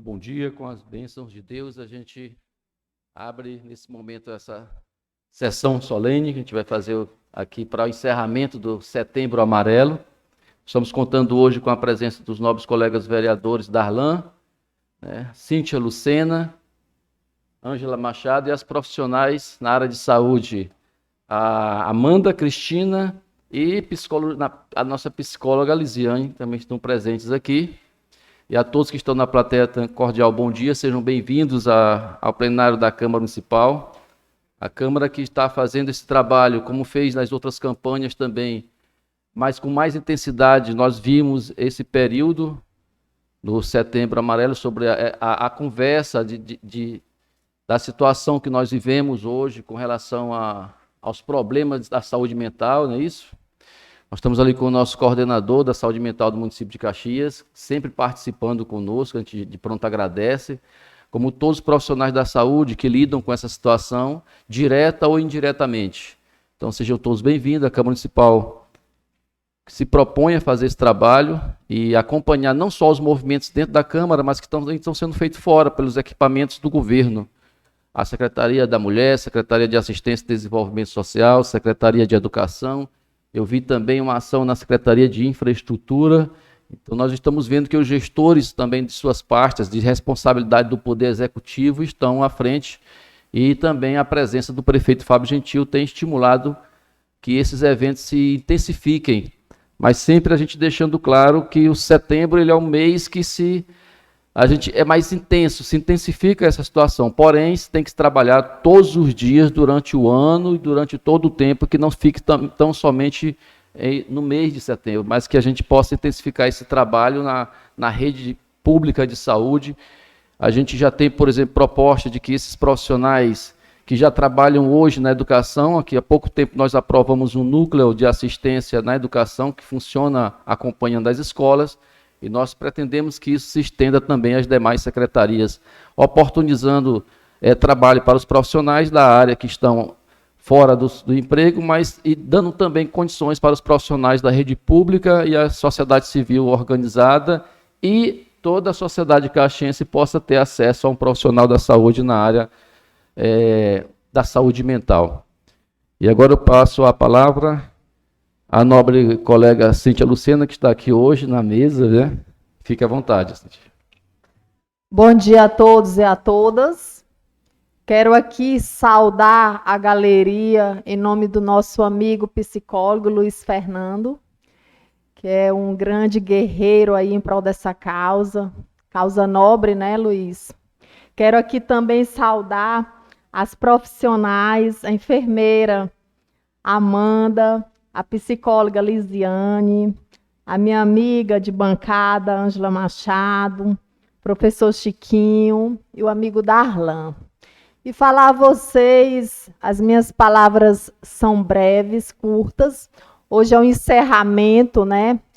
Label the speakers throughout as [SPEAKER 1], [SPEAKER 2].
[SPEAKER 1] Bom dia, com as bênçãos de Deus, a gente abre nesse momento essa sessão solene que a gente vai fazer aqui para o encerramento do Setembro Amarelo. Estamos contando hoje com a presença dos nobres colegas vereadores Darlan, Cíntia Lucena, Ângela Machado e as profissionais na área de saúde, a Amanda Cristina e a nossa psicóloga Lisiane, também estão presentes aqui. E a todos que estão na plateia, cordial bom dia, sejam bem-vindos ao plenário da Câmara Municipal. A Câmara que está fazendo esse trabalho, como fez nas outras campanhas também, mas com mais intensidade. Nós vimos esse período do Setembro Amarelo sobre a conversa da situação que nós vivemos hoje com relação aos problemas da saúde mental, não é isso? Nós estamos ali com o nosso coordenador da saúde mental do município de Caxias, sempre participando conosco, a gente de pronto agradece, como todos os profissionais da saúde que lidam com essa situação, direta ou indiretamente. Então sejam todos bem-vindos. A Câmara Municipal se propõe a fazer esse trabalho e acompanhar não só os movimentos dentro da Câmara, mas que estão sendo feitos fora, pelos equipamentos do governo. A Secretaria da Mulher, Secretaria de Assistência e Desenvolvimento Social, Secretaria de Educação. Eu vi também uma ação na Secretaria de Infraestrutura. Então, nós estamos vendo que os gestores também de suas pastas, de responsabilidade do Poder Executivo, estão à frente. E também a presença do prefeito Fábio Gentil tem estimulado que esses eventos se intensifiquem. Mas sempre a gente deixando claro que o setembro ele é um mês que a gente é mais intenso, se intensifica essa situação. Porém, tem que se trabalhar todos os dias durante o ano e durante todo o tempo, que não fique tão somente no mês de setembro, mas que a gente possa intensificar esse trabalho na rede pública de saúde. A gente já tem, por exemplo, proposta de que esses profissionais que já trabalham hoje na educação, aqui há pouco tempo nós aprovamos um núcleo de assistência na educação que funciona acompanhando as escolas, e nós pretendemos que isso se estenda também às demais secretarias, oportunizando trabalho para os profissionais da área que estão fora do emprego, mas e dando também condições para os profissionais da rede pública e a sociedade civil organizada e toda a sociedade caxiense possa ter acesso a um profissional da saúde na área da saúde mental. E agora eu passo a palavra a nobre colega Cíntia Lucena, que está aqui hoje na mesa, né? Fique à vontade, Cíntia.
[SPEAKER 2] Bom dia a todos e a todas. Quero aqui saudar a galeria em nome do nosso amigo psicólogo Luiz Fernando, que é um grande guerreiro aí em prol dessa causa nobre, né, Luiz? Quero aqui também saudar as profissionais, a enfermeira Amanda, a psicóloga Lisiane, a minha amiga de bancada, Ângela Machado, professor Chiquinho e o amigo Darlan. E falar a vocês, as minhas palavras são breves, curtas. Hoje é o encerramento,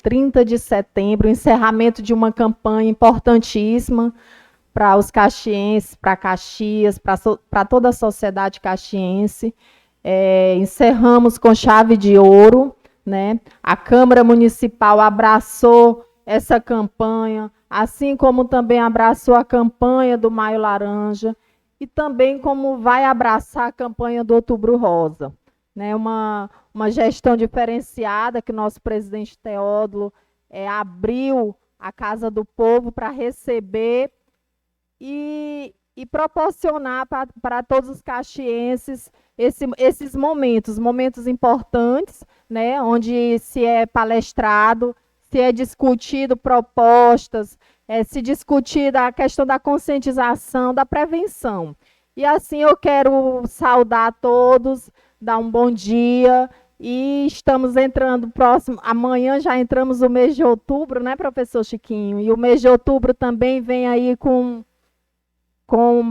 [SPEAKER 2] 30 de setembro, o encerramento de uma campanha importantíssima para os caxienses, para Caxias, para toda a sociedade caxiense. Encerramos com chave de ouro, A Câmara Municipal abraçou essa campanha, assim como também abraçou a campanha do Maio Laranja e também como vai abraçar a campanha do Outubro Rosa. Uma gestão diferenciada que o nosso presidente Teódulo abriu a Casa do Povo para receber e proporcionar para todos os caxienses esses momentos importantes, onde se é palestrado, se é discutido propostas, se discutida a questão da conscientização, da prevenção. E assim eu quero saudar a todos, dar um bom dia, e estamos entrando amanhã já entramos no mês de outubro, professor Chiquinho? E o mês de outubro também vem aí com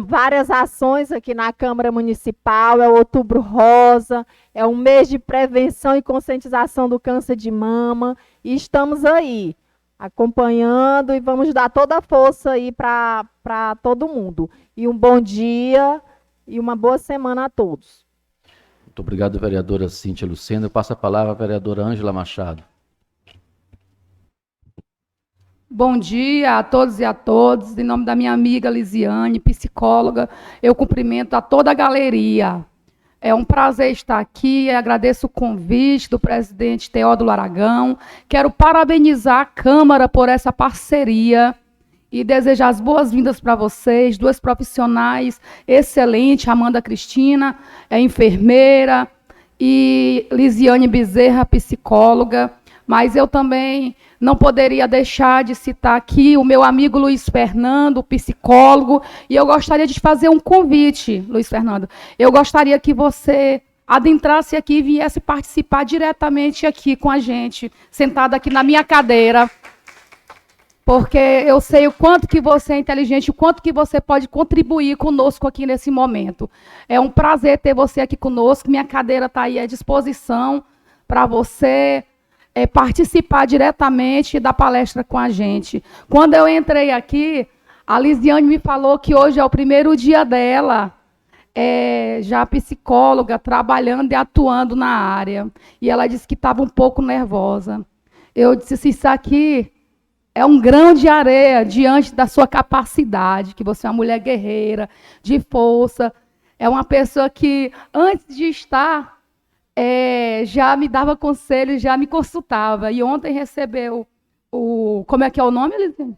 [SPEAKER 2] várias ações aqui na Câmara Municipal, é o Outubro Rosa, é um mês de prevenção e conscientização do câncer de mama, e estamos aí, acompanhando, e vamos dar toda a força aí para todo mundo. E um bom dia e uma boa semana a todos.
[SPEAKER 1] Muito obrigado, vereadora Cíntia Lucena. Eu passo a palavra à vereadora Ângela Machado.
[SPEAKER 3] Bom dia a todos e a todas. Em nome da minha amiga Lisiane, psicóloga, eu cumprimento a toda a galeria. É um prazer estar aqui, agradeço o convite do presidente Teódulo Aragão. Quero parabenizar a Câmara por essa parceria e desejar as boas-vindas para vocês, duas profissionais excelentes, Amanda Cristina, é enfermeira, e Lisiane Bezerra, psicóloga. Mas eu também não poderia deixar de citar aqui o meu amigo Luiz Fernando, psicólogo, e eu gostaria de fazer um convite, Luiz Fernando. Eu gostaria que você adentrasse aqui e viesse participar diretamente aqui com a gente, sentado aqui na minha cadeira, porque eu sei o quanto que você é inteligente, o quanto que você pode contribuir conosco aqui nesse momento. É um prazer ter você aqui conosco, minha cadeira está aí à disposição para você participar diretamente da palestra com a gente. Quando eu entrei aqui, a Lisiane me falou que hoje é o primeiro dia dela, já psicóloga, trabalhando e atuando na área. E ela disse que estava um pouco nervosa. Eu disse assim, isso aqui é um grão de areia diante da sua capacidade, que você é uma mulher guerreira, de força. É uma pessoa que, antes de estar já me dava conselho, já me consultava. E ontem recebeu o... Como é que é o nome, Elisine?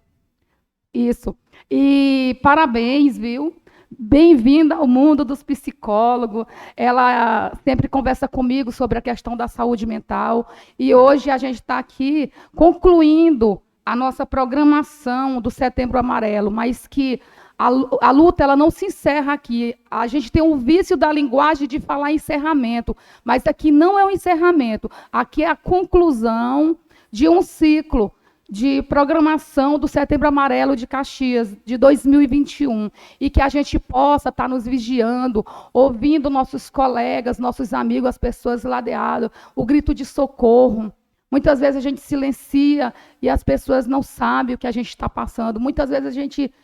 [SPEAKER 3] Isso. E parabéns, viu? Bem-vinda ao mundo dos psicólogos. Ela sempre conversa comigo sobre a questão da saúde mental. E hoje a gente está aqui concluindo a nossa programação do Setembro Amarelo, mas que a luta ela não se encerra aqui. A gente tem um vício da linguagem de falar encerramento, mas aqui não é o encerramento. Aqui é a conclusão de um ciclo de programação do Setembro Amarelo de Caxias, de 2021, e que a gente possa estar nos vigiando, ouvindo nossos colegas, nossos amigos, as pessoas ladeadas, o grito de socorro. Muitas vezes a gente silencia e as pessoas não sabem o que a gente está passando. Muitas vezes a gente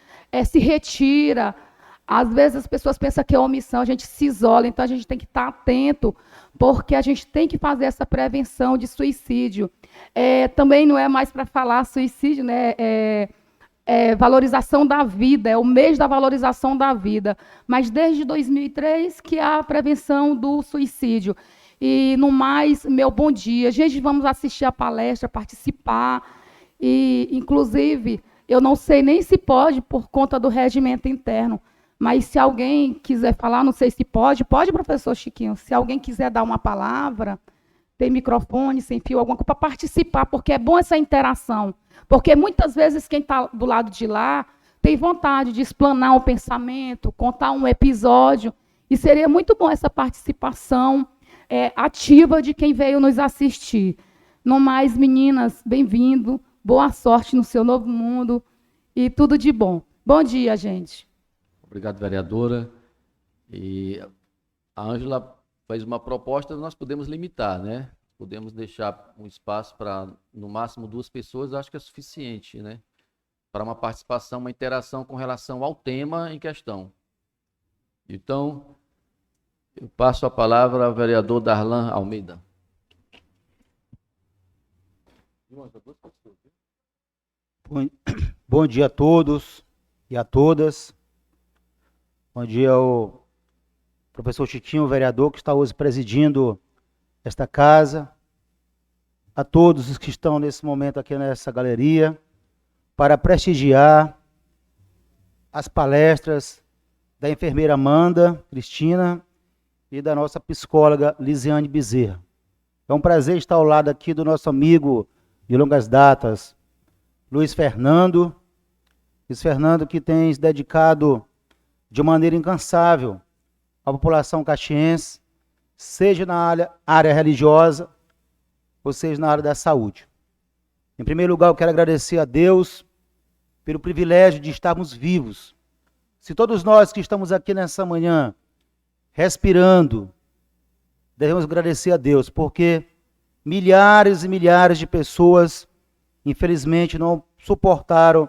[SPEAKER 3] se retira. Às vezes as pessoas pensam que é omissão, a gente se isola, então a gente tem que estar atento, porque a gente tem que fazer essa prevenção de suicídio. Também não é mais para falar suicídio, né? Valorização da vida, é o mês da valorização da vida. Mas desde 2003 que há a prevenção do suicídio. E, no mais, meu bom dia. Gente, vamos assistir a palestra, participar. E, inclusive, eu não sei nem se pode, por conta do regimento interno, mas se alguém quiser falar, não sei se pode. Pode, professor Chiquinho? Se alguém quiser dar uma palavra, tem microfone, sem fio, alguma coisa, para participar, porque é bom essa interação. Porque, muitas vezes, quem está do lado de lá tem vontade de explanar um pensamento, contar um episódio, e seria muito bom essa participação ativa de quem veio nos assistir. No mais, meninas, bem-vindo, boa sorte no seu novo mundo e tudo de bom. Bom dia, gente.
[SPEAKER 1] Obrigado, vereadora. E a Ângela fez uma proposta, nós podemos limitar, né? Podemos deixar um espaço para, no máximo, 2 pessoas, acho que é suficiente, né? Para uma participação, uma interação com relação ao tema em questão. Então, eu passo a palavra ao vereador Darlan Almeida.
[SPEAKER 4] Bom dia a todos e a todas. Bom dia ao professor Chiquinho, vereador, que está hoje presidindo esta casa. A todos os que estão nesse momento aqui nessa galeria, para prestigiar as palestras da enfermeira Amanda Cristina e da nossa psicóloga Lisiane Bezerra. É um prazer estar ao lado aqui do nosso amigo de longas datas, Luiz Fernando. Luiz Fernando, que tem se dedicado de maneira incansável à população caxiense, seja na área religiosa, ou seja na área da saúde. Em primeiro lugar, eu quero agradecer a Deus pelo privilégio de estarmos vivos. Se todos nós que estamos aqui nessa manhã respirando, devemos agradecer a Deus, porque milhares e milhares de pessoas, infelizmente, não suportaram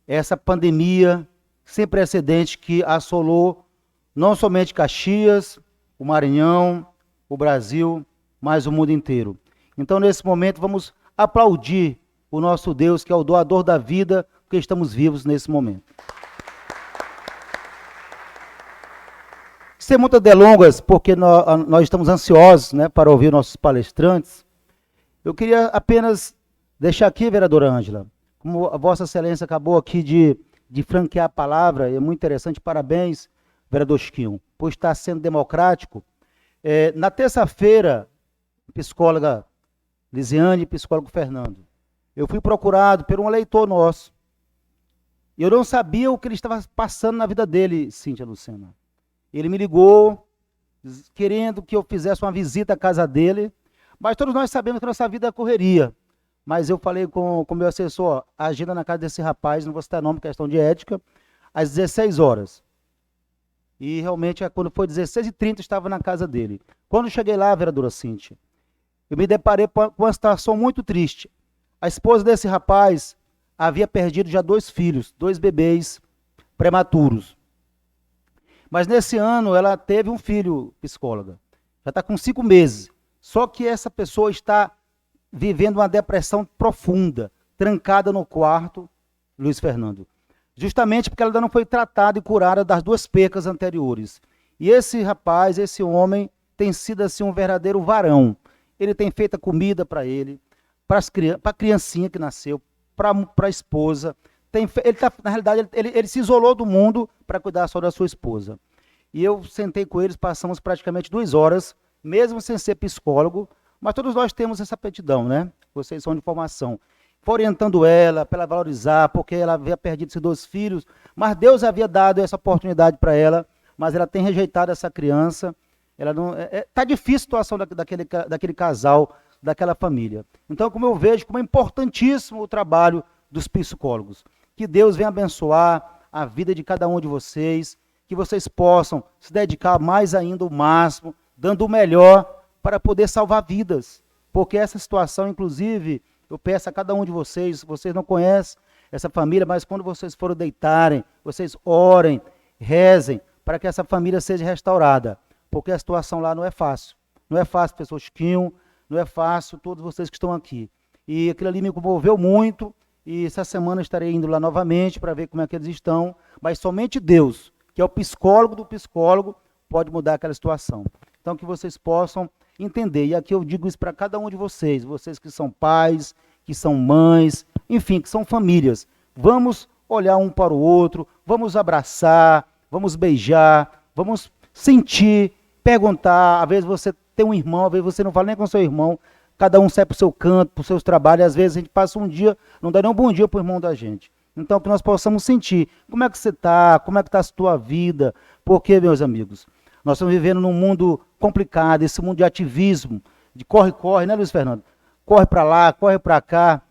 [SPEAKER 4] essa pandemia sem precedente que assolou não somente Caxias, o Maranhão, o Brasil, mas o mundo inteiro. Então, nesse momento, vamos aplaudir o nosso Deus, que é o doador da vida, porque estamos vivos nesse momento. Sem muitas delongas, porque nós estamos ansiosos, né, para ouvir nossos palestrantes, eu queria apenas deixar aqui, vereadora Ângela, como a Vossa Excelência acabou aqui de franquear a palavra, é muito interessante, parabéns, vereador Chiquinho, por estar sendo democrático. Na terça-feira, psicóloga Lisiane e psicólogo Fernando, eu fui procurado por um eleitor nosso. Eu não sabia o que ele estava passando na vida dele, Cíntia Lucena. Ele me ligou, querendo que eu fizesse uma visita à casa dele, mas todos nós sabemos que nossa vida é correria. Mas eu falei com o meu assessor, a agenda na casa desse rapaz, não vou citar nome, questão de ética, às 16 horas. E realmente, quando foi 16h30, estava na casa dele. Quando eu cheguei lá, vereadora Cíntia, eu me deparei com uma situação muito triste. A esposa desse rapaz havia perdido já 2 filhos, 2 bebês prematuros. Mas nesse ano ela teve um filho, psicóloga. Já está com 5 meses. Só que essa pessoa está vivendo uma depressão profunda, trancada no quarto, Luiz Fernando. Justamente porque ela ainda não foi tratada e curada das 2 percas anteriores. E esse rapaz, esse homem, tem sido assim um verdadeiro varão. Ele tem feito a comida para ele, para a criancinha que nasceu, para a esposa. Na realidade, ele se isolou do mundo para cuidar só da sua esposa. E eu sentei com eles, passamos praticamente 2 horas, mesmo sem ser psicólogo, mas todos nós temos essa aptidão, né? Vocês são de formação. Orientando ela, para ela valorizar, porque ela havia perdido seus 2 filhos, mas Deus havia dado essa oportunidade para ela, mas ela tem rejeitado essa criança. Está difícil a situação daquele casal, daquela família. Então, como eu vejo, como é importantíssimo o trabalho dos psicólogos. Que Deus venha abençoar a vida de cada um de vocês, que vocês possam se dedicar mais ainda o máximo, dando o melhor para poder salvar vidas. Porque essa situação, inclusive, eu peço a cada um de vocês não conhecem essa família, mas quando vocês forem deitarem, vocês orem, rezem, para que essa família seja restaurada. Porque a situação lá não é fácil. Não é fácil, professor Chiquinho, não é fácil, todos vocês que estão aqui. E aquilo ali me comoveu muito, e essa semana estarei indo lá novamente para ver como é que eles estão, mas somente Deus, que é o psicólogo do psicólogo, pode mudar aquela situação. Então, que vocês possam entender, e aqui eu digo isso para cada um de vocês que são pais, que são mães, enfim, que são famílias. Vamos olhar um para o outro, vamos abraçar, vamos beijar, vamos sentir, perguntar. Às vezes você tem um irmão, às vezes você não fala nem com seu irmão, cada um sai para o seu canto, para os seus trabalhos, às vezes a gente passa um dia, não dá nem um bom dia para o irmão da gente. Então, que nós possamos sentir, como é que você está, como é que está a sua vida, porque, meus amigos, nós estamos vivendo num mundo complicado, esse mundo de ativismo, de corre-corre, né, Luiz Fernando? Corre para lá, corre para cá.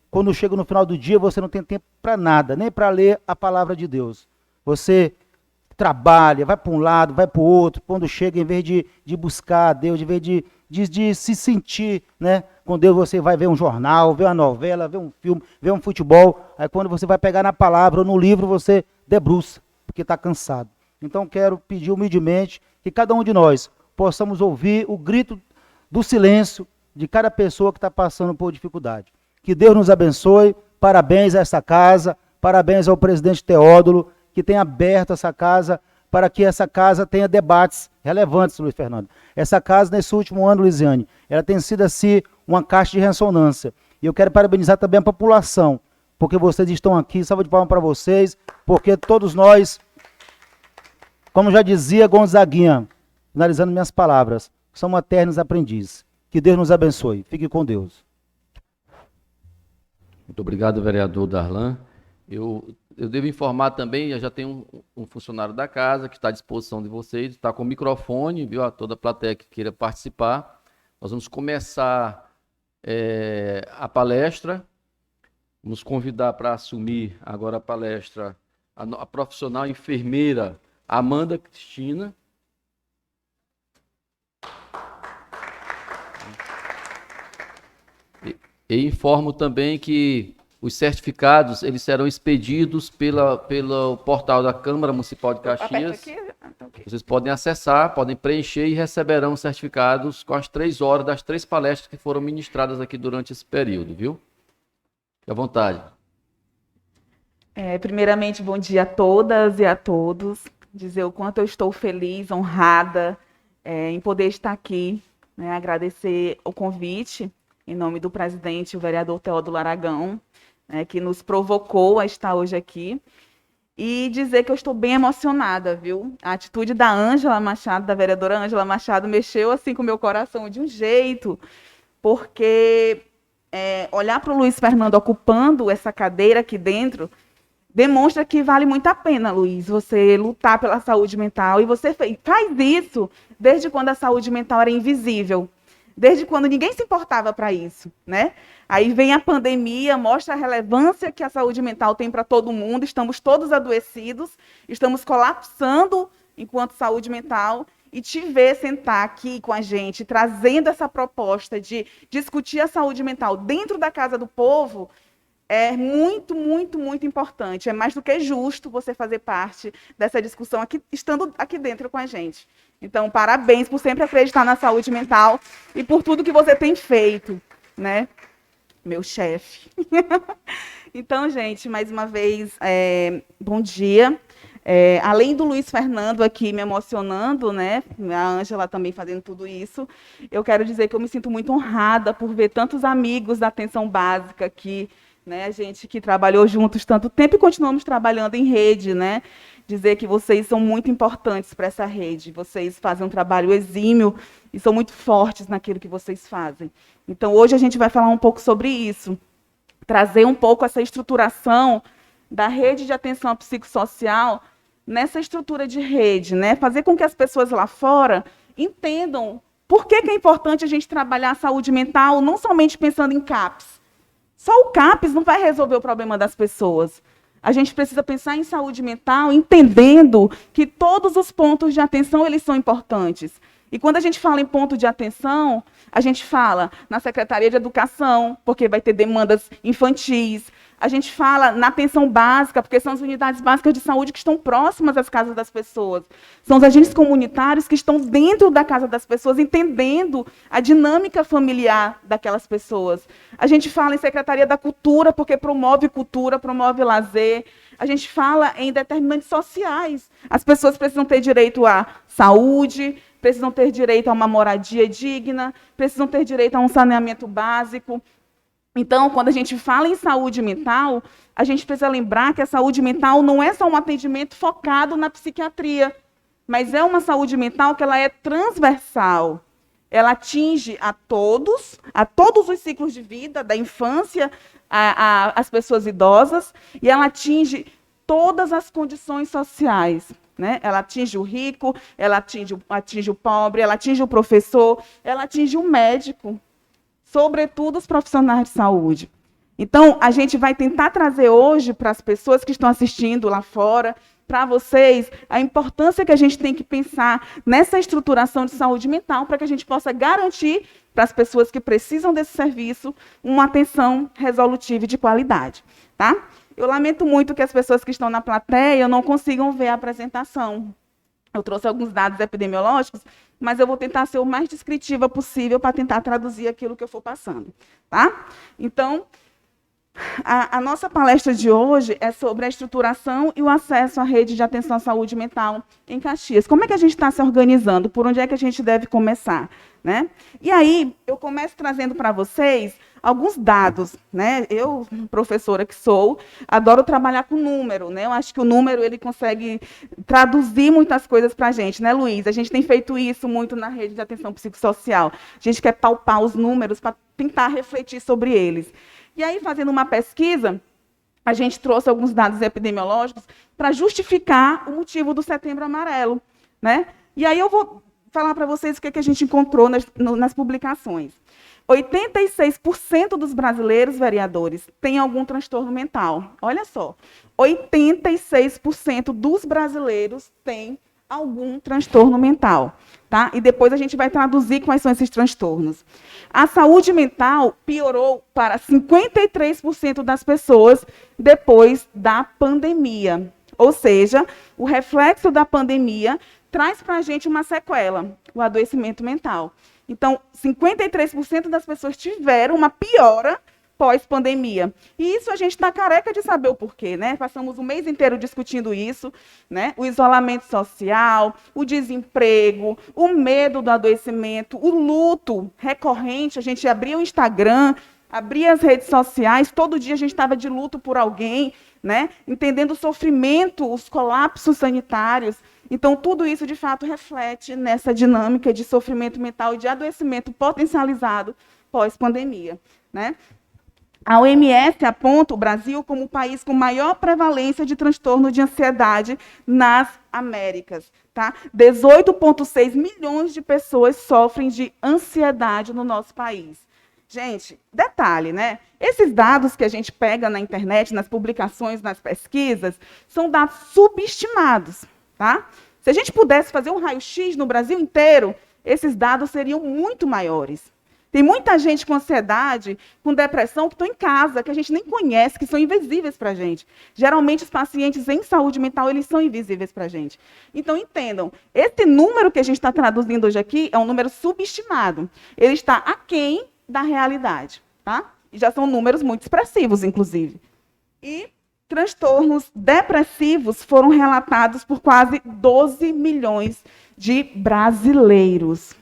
[SPEAKER 4] Quando chega no final do dia, você não tem tempo para nada, nem para ler a palavra de Deus. Você trabalha, vai para um lado, vai para o outro, quando chega, em vez de buscar a Deus, em vez de se sentir, né, com Deus, você vai ver um jornal, ver uma novela, ver um filme, ver um futebol, aí quando você vai pegar na palavra ou no livro, você debruça, porque está cansado. Então quero pedir humildemente que cada um de nós possamos ouvir o grito do silêncio de cada pessoa que está passando por dificuldade. Que Deus nos abençoe, parabéns a essa casa, parabéns ao presidente Teódulo, que tem aberto essa casa, para que essa casa tenha debates relevantes, Luiz Fernando. Essa casa, nesse último ano, Luiziane, ela tem sido assim uma caixa de ressonância. E eu quero parabenizar também a população, porque vocês estão aqui, salva de palmas para vocês, porque todos nós, como já dizia Gonzaguinha, finalizando minhas palavras, somos eternos aprendizes. Que Deus nos abençoe. Fique com Deus.
[SPEAKER 1] Muito obrigado, vereador Darlan. Eu devo informar também, já tem um funcionário da casa que está à disposição de vocês, está com o microfone, viu? A toda a plateia que queira participar. Nós vamos começar a palestra. Vamos convidar para assumir agora a palestra a profissional enfermeira Amanda Cristina. E informo também que os certificados eles serão expedidos pelo portal da Câmara Municipal de Caxias. Vocês podem acessar, podem preencher e receberão certificados com as 3 horas das 3 palestras que foram ministradas aqui durante esse período, viu? Fique à vontade.
[SPEAKER 5] Primeiramente, bom dia a todas e a todos. Dizer o quanto eu estou feliz, honrada em poder estar aqui, né, agradecer o convite em nome do presidente, o vereador Teódulo Aragão, né, que nos provocou a estar hoje aqui. E dizer que eu estou bem emocionada, viu? A atitude da Ângela Machado, da vereadora Ângela Machado, mexeu assim com o meu coração de um jeito, porque olhar para o Luiz Fernando ocupando essa cadeira aqui dentro demonstra que vale muito a pena, Luiz, você lutar pela saúde mental, e você faz isso desde quando a saúde mental era invisível, desde quando ninguém se importava para isso, né? Aí vem a pandemia, mostra a relevância que a saúde mental tem para todo mundo, estamos todos adoecidos, estamos colapsando enquanto saúde mental, e te ver sentar aqui com a gente, trazendo essa proposta de discutir a saúde mental dentro da Casa do Povo, é muito, muito, muito importante. É mais do que justo você fazer parte dessa discussão aqui, estando aqui dentro com a gente. Então, parabéns por sempre acreditar na saúde mental e por tudo que você tem feito, né? Meu chefe. Então, gente, mais uma vez, bom dia. Além do Luiz Fernando aqui me emocionando, né? A Ângela também fazendo tudo isso, eu quero dizer que eu me sinto muito honrada por ver tantos amigos da atenção básica aqui, né, a gente que trabalhou juntos tanto tempo e continuamos trabalhando em rede, né? Dizer que vocês são muito importantes para essa rede, vocês fazem um trabalho exímio e são muito fortes naquilo que vocês fazem. Então, hoje a gente vai falar um pouco sobre isso, trazer um pouco essa estruturação da rede de atenção psicossocial nessa estrutura de rede, né? Fazer com que as pessoas lá fora entendam por que é importante a gente trabalhar a saúde mental, não somente pensando em CAPS. Só o CAPS não vai resolver o problema das pessoas. A gente precisa pensar em saúde mental, entendendo que todos os pontos de atenção eles são importantes. E quando a gente fala em ponto de atenção, a gente fala na Secretaria de Educação, porque vai ter demandas infantis. A gente fala na atenção básica, porque são as unidades básicas de saúde que estão próximas às casas das pessoas. São os agentes comunitários que estão dentro da casa das pessoas, entendendo a dinâmica familiar daquelas pessoas. A gente fala em Secretaria da Cultura, porque promove cultura, promove lazer. A gente fala em determinantes sociais. As pessoas precisam ter direito à saúde, precisam ter direito a uma moradia digna, precisam ter direito a um saneamento básico. Então, quando a gente fala em saúde mental, a gente precisa lembrar que a saúde mental não é só um atendimento focado na psiquiatria, mas é uma saúde mental que ela é transversal. Ela atinge a todos os ciclos de vida, da infância às pessoas idosas, e ela atinge todas as condições sociais, né? Ela atinge o rico, ela atinge o pobre, ela atinge o professor, ela atinge o médico, sobretudo os profissionais de saúde. Então, a gente vai tentar trazer hoje para as pessoas que estão assistindo lá fora, para vocês, a importância que a gente tem que pensar nessa estruturação de saúde mental para que a gente possa garantir para as pessoas que precisam desse serviço uma atenção resolutiva e de qualidade. Tá? Eu lamento muito que as pessoas que estão na plateia não consigam ver a apresentação. Eu trouxe alguns dados epidemiológicos, mas eu vou tentar ser o mais descritiva possível para tentar traduzir aquilo que eu for passando. Tá? Então, a nossa palestra de hoje é sobre a estruturação e o acesso à rede de atenção à saúde mental em Caxias. Como é que a gente está se organizando? Por onde é que a gente deve começar? Né? E aí, eu começo trazendo para vocês alguns dados. Né? Eu, professora que sou, adoro trabalhar com número. Né? Eu acho que o número ele consegue traduzir muitas coisas para a gente. Né, Luiz? A gente tem feito isso muito na rede de atenção psicossocial. A gente quer palpar os números para tentar refletir sobre eles. E aí, fazendo uma pesquisa, a gente trouxe alguns dados epidemiológicos para justificar o motivo do Setembro Amarelo. Né? E aí eu vou falar para vocês o que a gente encontrou nas publicações. 86% dos brasileiros, vereadores, têm algum transtorno mental. Olha só, 86% dos brasileiros têm algum transtorno mental. Tá? E depois a gente vai traduzir quais são esses transtornos. A saúde mental piorou para 53% das pessoas depois da pandemia. Ou seja, o reflexo da pandemia traz para a gente uma sequela, o adoecimento mental. Então, 53% das pessoas tiveram uma piora pós-pandemia. E isso a gente está careca de saber o porquê, né? Passamos o mês inteiro discutindo isso, né? O isolamento social, o desemprego, o medo do adoecimento, o luto recorrente. A gente abria o Instagram, abria as redes sociais, todo dia a gente estava de luto por alguém, né? Entendendo o sofrimento, os colapsos sanitários. Então, tudo isso, de fato, reflete nessa dinâmica de sofrimento mental e de adoecimento potencializado pós-pandemia, né? A OMS aponta o Brasil como o país com maior prevalência de transtorno de ansiedade nas Américas. Tá? 18,6 milhões de pessoas sofrem de ansiedade no nosso país. Gente, detalhe, né? Esses dados que a gente pega na internet, nas publicações, nas pesquisas, são dados subestimados. Tá? Se a gente pudesse fazer um raio-x no Brasil inteiro, esses dados seriam muito maiores. Tem muita gente com ansiedade, com depressão, que estão em casa, que a gente nem conhece, que são invisíveis para a gente. Geralmente, os pacientes em saúde mental, eles são invisíveis para a gente. Então, entendam, esse número que a gente está traduzindo hoje aqui é um número subestimado. Ele está aquém da realidade. Tá? E já são números muito expressivos, inclusive. E transtornos depressivos foram relatados por quase 12 milhões de brasileiros.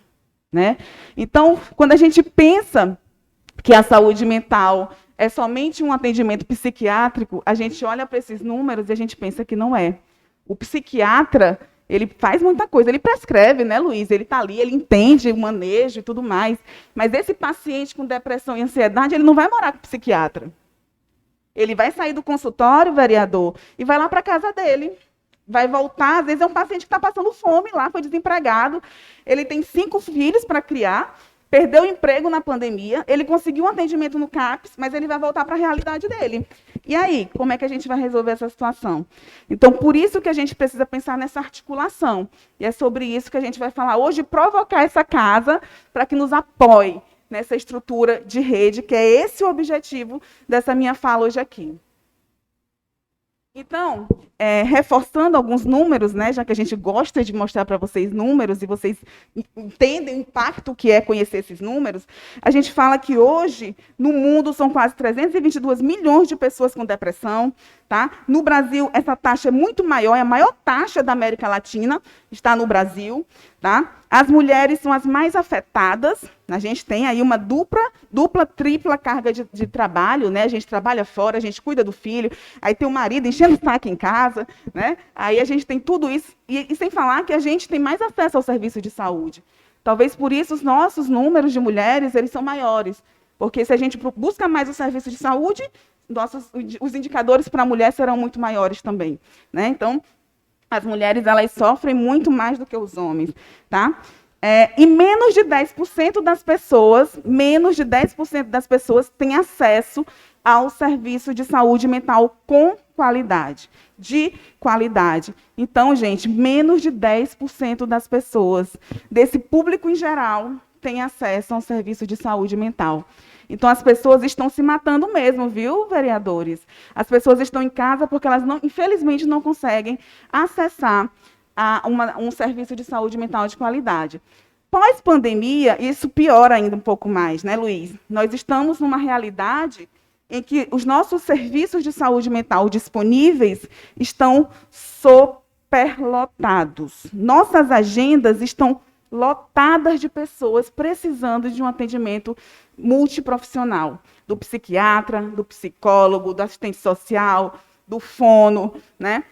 [SPEAKER 5] Né? Então, quando a gente pensa que a saúde mental é somente um atendimento psiquiátrico, a gente olha para esses números e a gente pensa que não é. O psiquiatra, ele faz muita coisa, ele prescreve, né, Luiz? Ele está ali, ele entende o manejo e tudo mais. Mas esse paciente com depressão e ansiedade, ele não vai morar com o psiquiatra. Ele vai sair do consultório, vereador, e vai lá para a casa dele. Vai voltar, às vezes é um paciente que está passando fome lá, foi desempregado, ele tem 5 filhos para criar, perdeu o emprego na pandemia, ele conseguiu um atendimento no CAPS, mas ele vai voltar para a realidade dele. E aí, como é que a gente vai resolver essa situação? Então, por isso que a gente precisa pensar nessa articulação. E é sobre isso que a gente vai falar hoje, provocar essa casa para que nos apoie nessa estrutura de rede, que é esse o objetivo dessa minha fala hoje aqui. Então, reforçando alguns números, né, já que a gente gosta de mostrar para vocês números e vocês entendem o impacto que é conhecer esses números, a gente fala que hoje, no mundo, são quase 322 milhões de pessoas com depressão. Tá? No Brasil, essa taxa é muito maior, é a maior taxa da América Latina, está no Brasil. Tá? As mulheres são as mais afetadas, a gente tem aí uma dupla, tripla carga de trabalho, né? A gente trabalha fora, a gente cuida do filho, aí tem o marido enchendo o saco em casa, né? Aí a gente tem tudo isso, e sem falar que a gente tem mais acesso ao serviço de saúde. Talvez por isso os nossos números de mulheres eles são maiores, porque se a gente busca mais o serviço de saúde, os indicadores para a mulher serão muito maiores também. Né? Então, as mulheres elas sofrem muito mais do que os homens. Tá? E menos de 10% das pessoas têm acesso ao serviço de saúde mental com qualidade. De qualidade. Então, gente, menos de 10% das pessoas, desse público em geral, têm acesso a um serviço de saúde mental. Então, as pessoas estão se matando mesmo, viu, vereadores? As pessoas estão em casa porque elas, infelizmente, não conseguem acessar um serviço de saúde mental de qualidade. Pós-pandemia, isso piora ainda um pouco mais, né, Luiz? Nós estamos numa realidade em que os nossos serviços de saúde mental disponíveis estão superlotados. Nossas agendas estão lotadas de pessoas precisando de um atendimento multiprofissional, do psiquiatra, do psicólogo, do assistente social, do fono, né?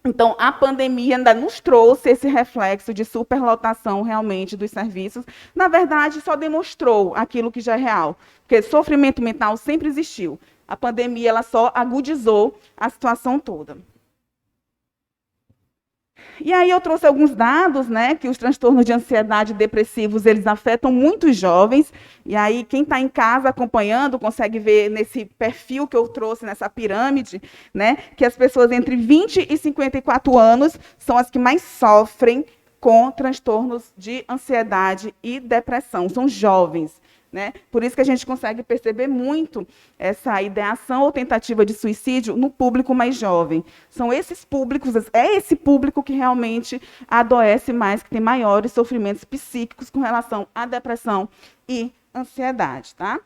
[SPEAKER 5] Então, a pandemia ainda nos trouxe esse reflexo de superlotação realmente dos serviços. Na verdade, só demonstrou aquilo que já é real, porque sofrimento mental sempre existiu. A pandemia ela só agudizou a situação toda. E aí eu trouxe alguns dados, né, que os transtornos de ansiedade depressivos, eles afetam muitos jovens, e aí quem está em casa acompanhando consegue ver nesse perfil que eu trouxe, nessa pirâmide, né, que as pessoas entre 20 e 54 anos são as que mais sofrem com transtornos de ansiedade e depressão, são jovens. Né? Por isso que a gente consegue perceber muito essa ideação ou tentativa de suicídio no público mais jovem. São esses públicos, é esse público que realmente adoece mais, que tem maiores sofrimentos psíquicos com relação à depressão e ansiedade. Tá?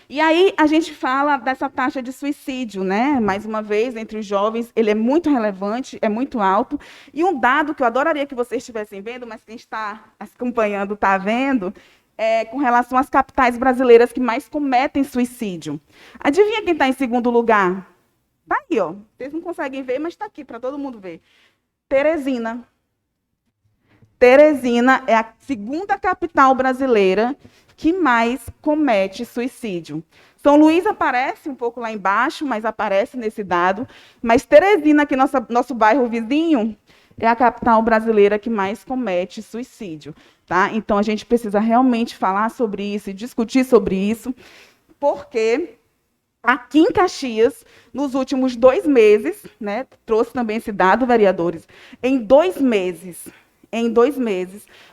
[SPEAKER 5] E aí a gente fala dessa taxa de suicídio, né? Mais uma vez, entre os jovens, ele é muito relevante, é muito alto. E um dado que eu adoraria que vocês estivessem vendo, mas quem está acompanhando está vendo, é com relação às capitais brasileiras que mais cometem suicídio. Adivinha quem está em segundo lugar? Está aí, ó. Vocês não conseguem ver, mas está aqui para todo mundo ver. Teresina. Teresina é a segunda capital brasileira que mais comete suicídio. São Luís aparece um pouco lá embaixo, mas aparece nesse dado. Mas Teresina, que é nosso bairro vizinho, é a capital brasileira que mais comete suicídio. Tá? Então, a gente precisa realmente falar sobre isso e discutir sobre isso, porque aqui em Caxias, nos últimos 2 meses, né, trouxe também esse dado, vereadores, em 2 meses,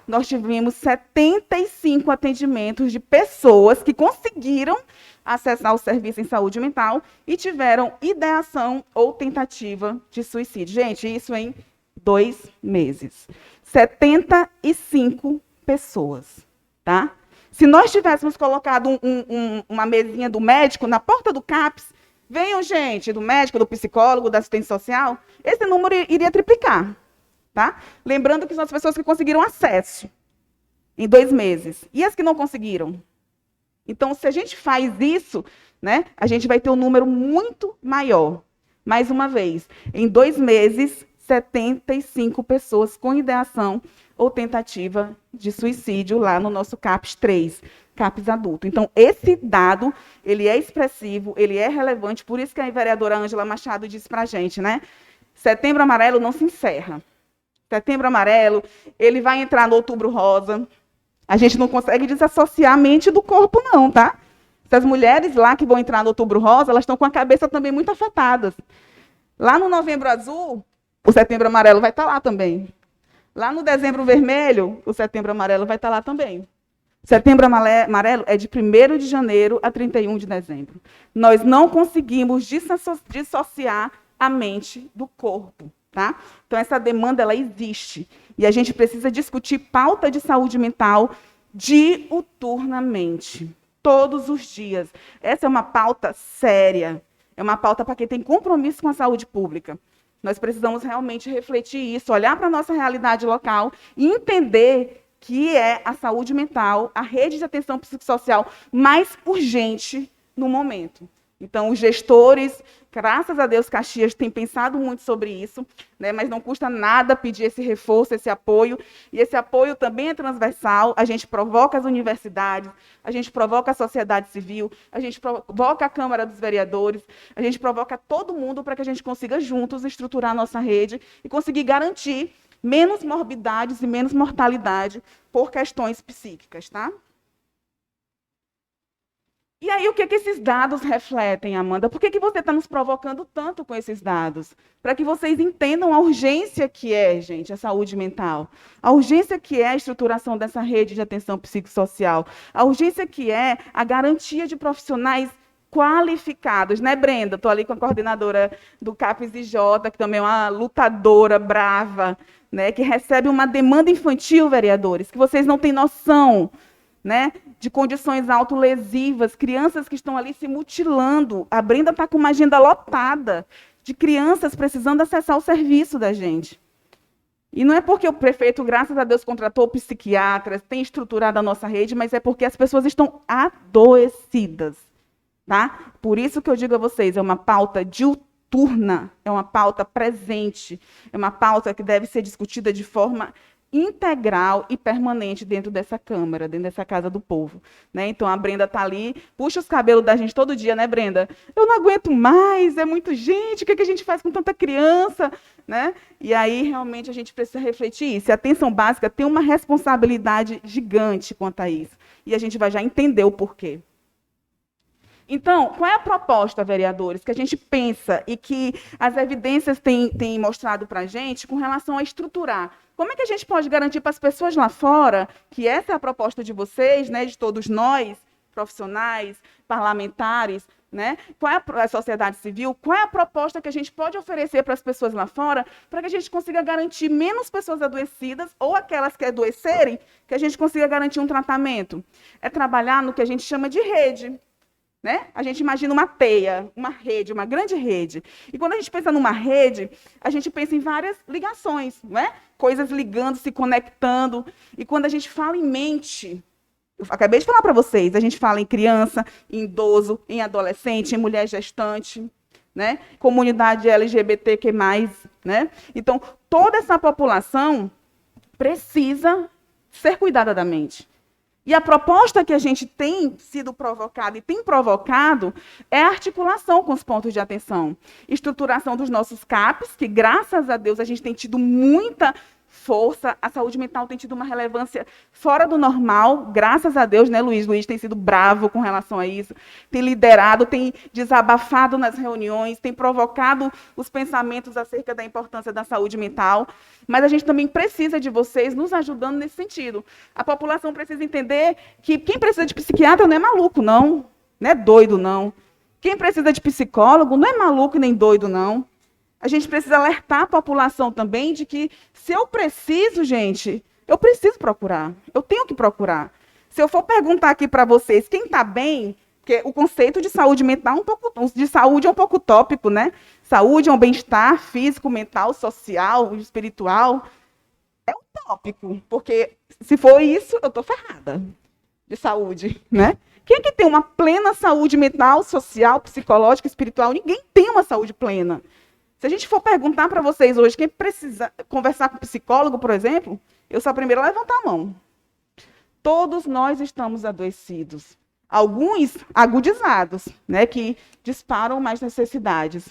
[SPEAKER 5] nós tivemos 75 atendimentos de pessoas que conseguiram acessar o serviço em saúde mental e tiveram ideação ou tentativa de suicídio. Gente, isso em 2 meses. 75 pessoas, tá? Se nós tivéssemos colocado uma mesinha do médico na porta do CAPS, venham, gente, do médico, do psicólogo, da assistente social, esse número iria triplicar. Tá? Lembrando que são as pessoas que conseguiram acesso em 2 meses. E as que não conseguiram? Então, se a gente faz isso, né, a gente vai ter um número muito maior. Mais uma vez, em 2 meses, 75 pessoas com ideação ou tentativa de suicídio lá no nosso CAPS 3, CAPS adulto. Então, esse dado, ele é expressivo, ele é relevante, por isso que a vereadora Ângela Machado disse para a gente, né? Setembro Amarelo não se encerra. Setembro Amarelo, ele vai entrar no Outubro Rosa. A gente não consegue desassociar a mente do corpo, não, tá? Essas mulheres lá que vão entrar no Outubro Rosa, elas estão com a cabeça também muito afetadas. Lá no Novembro Azul, o Setembro Amarelo vai estar lá também. Lá no Dezembro Vermelho, o Setembro Amarelo vai estar lá também. Setembro Amarelo é de 1º de janeiro a 31 de dezembro. Nós não conseguimos dissociar a mente do corpo. Tá? Então, essa demanda ela existe. E a gente precisa discutir pauta de saúde mental diuturnamente, todos os dias. Essa é uma pauta séria. É uma pauta para quem tem compromisso com a saúde pública. Nós precisamos realmente refletir isso, olhar para a nossa realidade local e entender que é a saúde mental, a rede de atenção psicossocial mais urgente no momento. Então, os gestores, graças a Deus, Caxias tem pensado muito sobre isso, né, mas não custa nada pedir esse reforço, esse apoio. E esse apoio também é transversal. A gente provoca as universidades, a gente provoca a sociedade civil, a gente provoca a Câmara dos Vereadores, a gente provoca todo mundo para que a gente consiga juntos estruturar a nossa rede e conseguir garantir menos morbidades e menos mortalidade por questões psíquicas, tá? E aí, o que esses dados refletem, Amanda? Por que você está nos provocando tanto com esses dados? Para que vocês entendam a urgência que é, gente, a saúde mental. A urgência que é a estruturação dessa rede de atenção psicossocial. A urgência que é a garantia de profissionais qualificados, né, Brenda? Estou ali com a coordenadora do CAPS IJ, que também é uma lutadora brava, né, que recebe uma demanda infantil, vereadores, que vocês não têm noção, né, de condições autolesivas, crianças que estão ali se mutilando. A Brenda está com uma agenda lotada de crianças precisando acessar o serviço da gente. E não é porque o prefeito, graças a Deus, contratou psiquiatras, tem estruturado a nossa rede, mas é porque as pessoas estão adoecidas. Tá? Por isso que eu digo a vocês, é uma pauta diuturna, é uma pauta presente, é uma pauta que deve ser discutida de forma integral e permanente dentro dessa Câmara, dentro dessa Casa do Povo. Né? Então, a Brenda está ali, puxa os cabelos da gente todo dia, né, Brenda? Eu não aguento mais, é muito gente, o que a gente faz com tanta criança? Né? E aí, realmente, a gente precisa refletir isso. E a atenção básica tem uma responsabilidade gigante quanto a isso. E a gente vai já entender o porquê. Então, qual é a proposta, vereadores, que a gente pensa e que as evidências têm mostrado para a gente com relação a estruturar? Como é que a gente pode garantir para as pessoas lá fora, que essa é a proposta de vocês, né, de todos nós, profissionais, parlamentares, né, qual é a sociedade civil, qual é a proposta que a gente pode oferecer para as pessoas lá fora, para que a gente consiga garantir menos pessoas adoecidas, ou aquelas que adoecerem, que a gente consiga garantir um tratamento? É trabalhar no que a gente chama de rede. né? A gente imagina uma teia, uma rede, uma grande rede. E quando a gente pensa numa rede, a gente pensa em várias ligações, né? Coisas ligando, se conectando. E quando a gente fala em mente, eu acabei de falar para vocês, a gente fala em criança, em idoso, em adolescente, em mulher gestante, né? Comunidade LGBTQ+, né? Então, toda essa população precisa ser cuidada da mente. E a proposta que a gente tem sido provocada e tem provocado é a articulação com os pontos de atenção. Estruturação dos nossos CAPs, que graças a Deus a gente tem tido muita força, a saúde mental tem tido uma relevância fora do normal, graças a Deus, né, Luiz? Luiz tem sido bravo com relação a isso, tem liderado, tem desabafado nas reuniões, tem provocado os pensamentos acerca da importância da saúde mental, mas a gente também precisa de vocês nos ajudando nesse sentido. A população precisa entender que quem precisa de psiquiatra não é maluco, não é doido, não. Quem precisa de psicólogo não é maluco nem doido, não. A gente precisa alertar a população também de que, se eu preciso, gente, eu preciso procurar. Eu tenho que procurar. Se eu for perguntar aqui para vocês quem está bem, porque o conceito de saúde mental de saúde é um pouco utópico, né? Saúde é um bem-estar físico, mental, social, espiritual. É utópico, porque se for isso, eu estou ferrada de saúde, né? Quem é que tem uma plena saúde mental, social, psicológica, espiritual? Ninguém tem uma saúde plena. Se a gente for perguntar para vocês hoje, quem precisa conversar com um psicólogo, por exemplo, eu sou a primeira a levantar a mão. Todos nós estamos adoecidos. Alguns agudizados, né, que disparam mais necessidades.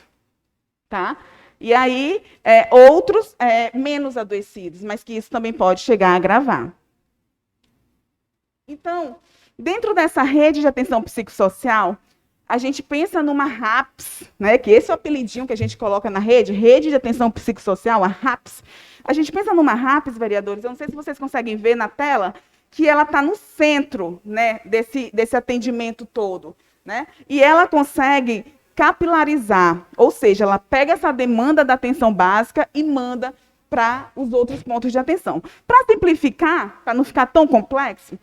[SPEAKER 5] Tá? E aí, outros menos adoecidos, mas que isso também pode chegar a agravar. Então, dentro dessa rede de atenção psicossocial, a gente pensa numa RAPS, né, que esse é o apelidinho que a gente coloca na rede de atenção psicossocial, a RAPS. A gente pensa numa RAPS, vereadores, eu não sei se vocês conseguem ver na tela, que ela está no centro, né, desse atendimento todo, né, e ela consegue capilarizar, ou seja, ela pega essa demanda da atenção básica e manda para os outros pontos de atenção. Para simplificar, para não ficar tão complexo,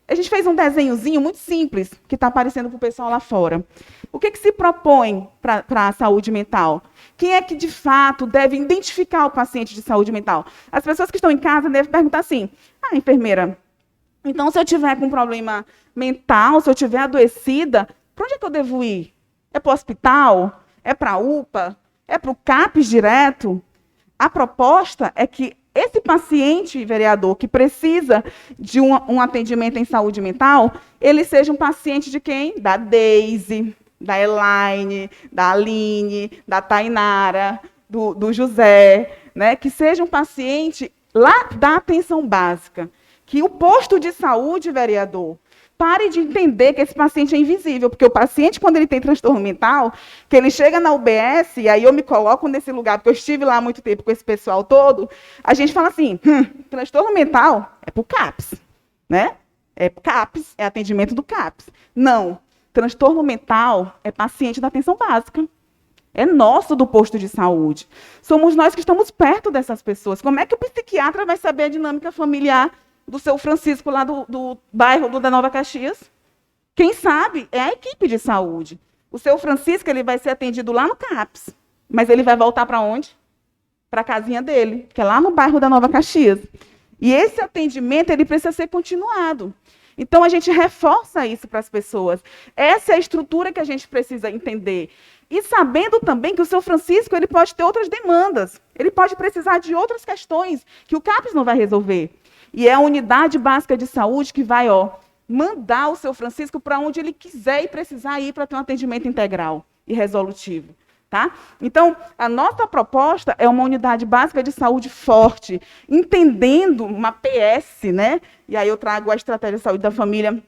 [SPEAKER 5] a gente fez um desenhozinho muito simples, que está aparecendo para o pessoal lá fora. O que se propõe para a saúde mental? Quem é que, de fato, deve identificar o paciente de saúde mental? As pessoas que estão em casa devem perguntar assim, enfermeira, então, se eu tiver com um problema mental, se eu tiver adoecida, para onde é que eu devo ir? É para o hospital? É para a UPA? É para o CAPS direto? A proposta é que esse paciente, vereador, que precisa de um atendimento em saúde mental, ele seja um paciente de quem? Da Deise, da Elaine, da Aline, da Tainara, do José, né? Que seja um paciente lá da atenção básica. Que o posto de saúde, vereador, pare de entender que esse paciente é invisível, porque o paciente, quando ele tem transtorno mental, que ele chega na UBS, e aí eu me coloco nesse lugar, porque eu estive lá há muito tempo com esse pessoal todo, a gente fala assim, transtorno mental é para o CAPS, né? É CAPS, é atendimento do CAPS. Não, transtorno mental é paciente da atenção básica. É nosso do posto de saúde. Somos nós que estamos perto dessas pessoas. Como é que o psiquiatra vai saber a dinâmica familiar do seu Francisco, lá do bairro da Nova Caxias? Quem sabe é a equipe de saúde. O seu Francisco ele vai ser atendido lá no CAPS, mas ele vai voltar para onde? Para a casinha dele, que é lá no bairro da Nova Caxias. E esse atendimento ele precisa ser continuado. Então, a gente reforça isso para as pessoas. Essa é a estrutura que a gente precisa entender. E sabendo também que o seu Francisco ele pode ter outras demandas. Ele pode precisar de outras questões que o CAPS não vai resolver. E é a unidade básica de saúde que vai mandar o seu Francisco para onde ele quiser e precisar ir para ter um atendimento integral e resolutivo. Tá? Então, a nossa proposta é uma unidade básica de saúde forte, entendendo uma PS, né? E aí eu trago a estratégia de saúde da família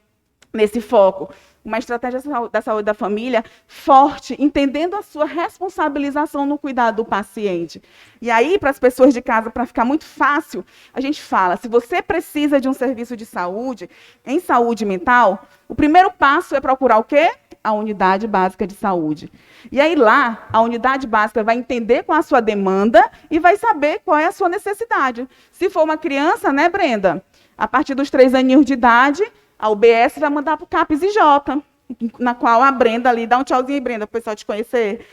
[SPEAKER 5] nesse foco. Uma estratégia da saúde da família forte, entendendo a sua responsabilização no cuidado do paciente. E aí, para as pessoas de casa, para ficar muito fácil, a gente fala, se você precisa de um serviço de saúde, em saúde mental, o primeiro passo é procurar o quê? A unidade básica de saúde. E aí lá, a unidade básica vai entender qual a sua demanda e vai saber qual é a sua necessidade. Se for uma criança, né, Brenda? A partir dos 3 aninhos de idade, a UBS vai mandar para o CAPS IJ. na qual a Brenda ali, dá um tchauzinho aí, Brenda, para o pessoal te conhecer.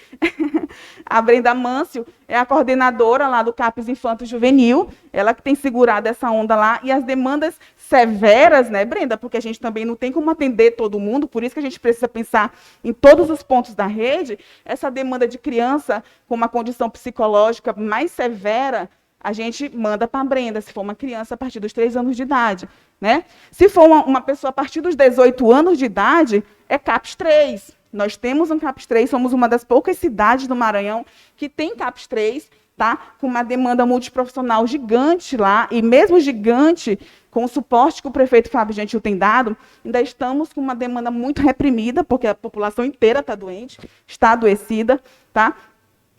[SPEAKER 5] A Brenda Mâncio é a coordenadora lá do CAPES Infanto Juvenil, ela que tem segurado essa onda lá, e as demandas severas, né, Brenda, porque a gente também não tem como atender todo mundo, por isso que a gente precisa pensar em todos os pontos da rede, essa demanda de criança com uma condição psicológica mais severa, a gente manda para a Brenda, se for uma criança a partir dos 3 anos de idade. Né? Se for uma pessoa a partir dos 18 anos de idade, é CAPS 3. Nós temos um CAPS 3, somos uma das poucas cidades do Maranhão que tem CAPS 3, tá? Com uma demanda multiprofissional gigante lá, e mesmo gigante, com o suporte que o prefeito Fábio Gentil tem dado, ainda estamos com uma demanda muito reprimida, porque a população inteira está doente, está adoecida, tá?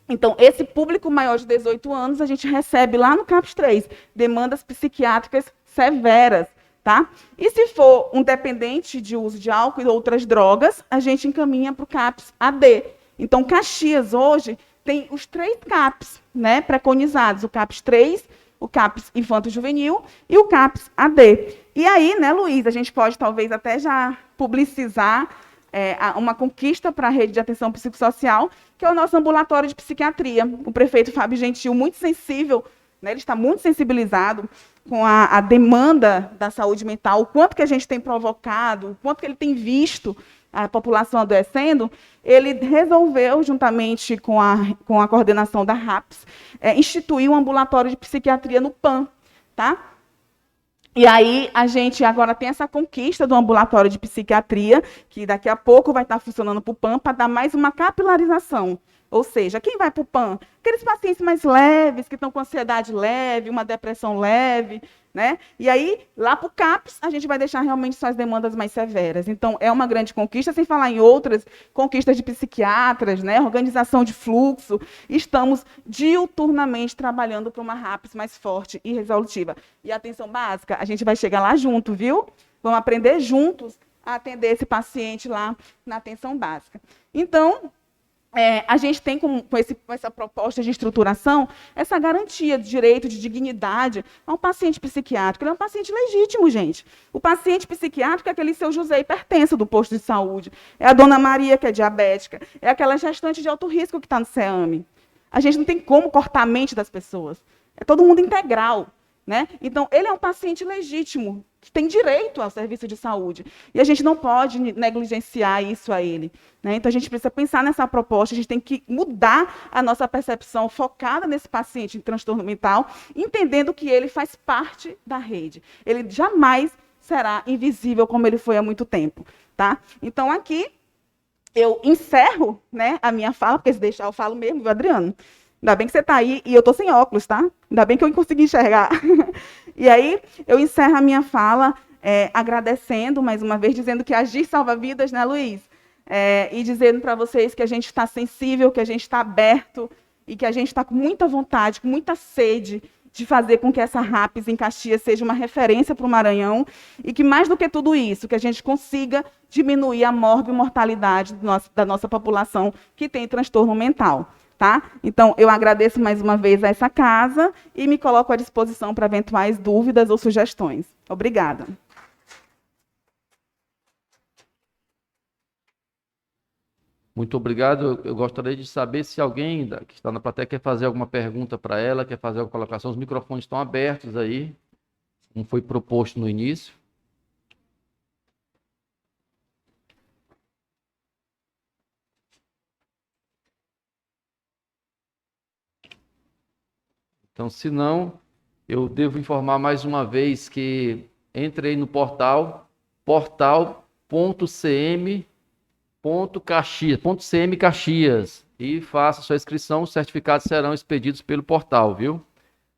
[SPEAKER 5] Então, esse público maior de 18 anos, a gente recebe lá no CAPS 3 demandas psiquiátricas severas, tá? E se for um dependente de uso de álcool e outras drogas, a gente encaminha para o CAPS AD. Então, Caxias hoje tem os 3 CAPS, né, preconizados, o CAPS 3, o CAPS Infanto Juvenil e o CAPS AD. E aí, né, Luiz, a gente pode talvez até já publicizar uma conquista para a rede de atenção psicossocial, que é o nosso ambulatório de psiquiatria. O prefeito Fábio Gentil, muito sensível, né, ele está muito sensibilizado com a demanda da saúde mental, o quanto que a gente tem provocado, o quanto que ele tem visto a população adoecendo, ele resolveu, juntamente com a coordenação da RAPS, instituir um ambulatório de psiquiatria no PAN, tá? E aí, a gente agora tem essa conquista do ambulatório de psiquiatria, que daqui a pouco vai estar funcionando para o PAN, para dar mais uma capilarização. Ou seja, quem vai para o PAN? Aqueles pacientes mais leves, que estão com ansiedade leve, uma depressão leve, né? E aí, lá para o CAPS, a gente vai deixar realmente só as demandas mais severas. Então, é uma grande conquista, sem falar em outras conquistas de psiquiatras, né? Organização de fluxo. Estamos diuturnamente trabalhando para uma RAPS mais forte e resolutiva. E a atenção básica, a gente vai chegar lá junto, viu? Vamos aprender juntos a atender esse paciente lá na atenção básica. Então, a gente tem com essa proposta de estruturação essa garantia de direito, de dignidade a um paciente psiquiátrico. Ele é um paciente legítimo, gente. O paciente psiquiátrico é aquele seu José hipertenso do posto de saúde, é a dona Maria, que é diabética, é aquela gestante de alto risco que está no CEAME. A gente não tem como cortar a mente das pessoas. É todo mundo integral. Né? Então, ele é um paciente legítimo, que tem direito ao serviço de saúde. E a gente não pode negligenciar isso a ele. Né? Então, a gente precisa pensar nessa proposta, a gente tem que mudar a nossa percepção focada nesse paciente em transtorno mental, entendendo que ele faz parte da rede. Ele jamais será invisível como ele foi há muito tempo. Tá? Então, aqui, eu encerro, né, a minha fala, porque se deixar eu falo mesmo, viu, Adriano? Ainda bem que você está aí, e eu estou sem óculos, tá? Ainda bem que eu consegui enxergar. E aí, eu encerro a minha fala agradecendo, mais uma vez, dizendo que agir salva vidas, né, Luiz? E dizendo para vocês que a gente está sensível, que a gente está aberto, e que a gente está com muita vontade, com muita sede de fazer com que essa RAPS em Caxias seja uma referência para o Maranhão, e que, mais do que tudo isso, que a gente consiga diminuir a morbimortalidade da nossa população que tem transtorno mental. Tá? Então, eu agradeço mais uma vez a essa casa e me coloco à disposição para eventuais dúvidas ou sugestões. Obrigada.
[SPEAKER 1] Muito obrigado. Eu gostaria de saber se alguém que está na plateia quer fazer alguma pergunta para ela, quer fazer alguma colocação. Os microfones estão abertos aí, como foi proposto no início. Então, se não, eu devo informar mais uma vez que entrei no portal, portal.cm Caxias, e faça sua inscrição. Os certificados serão expedidos pelo portal, viu?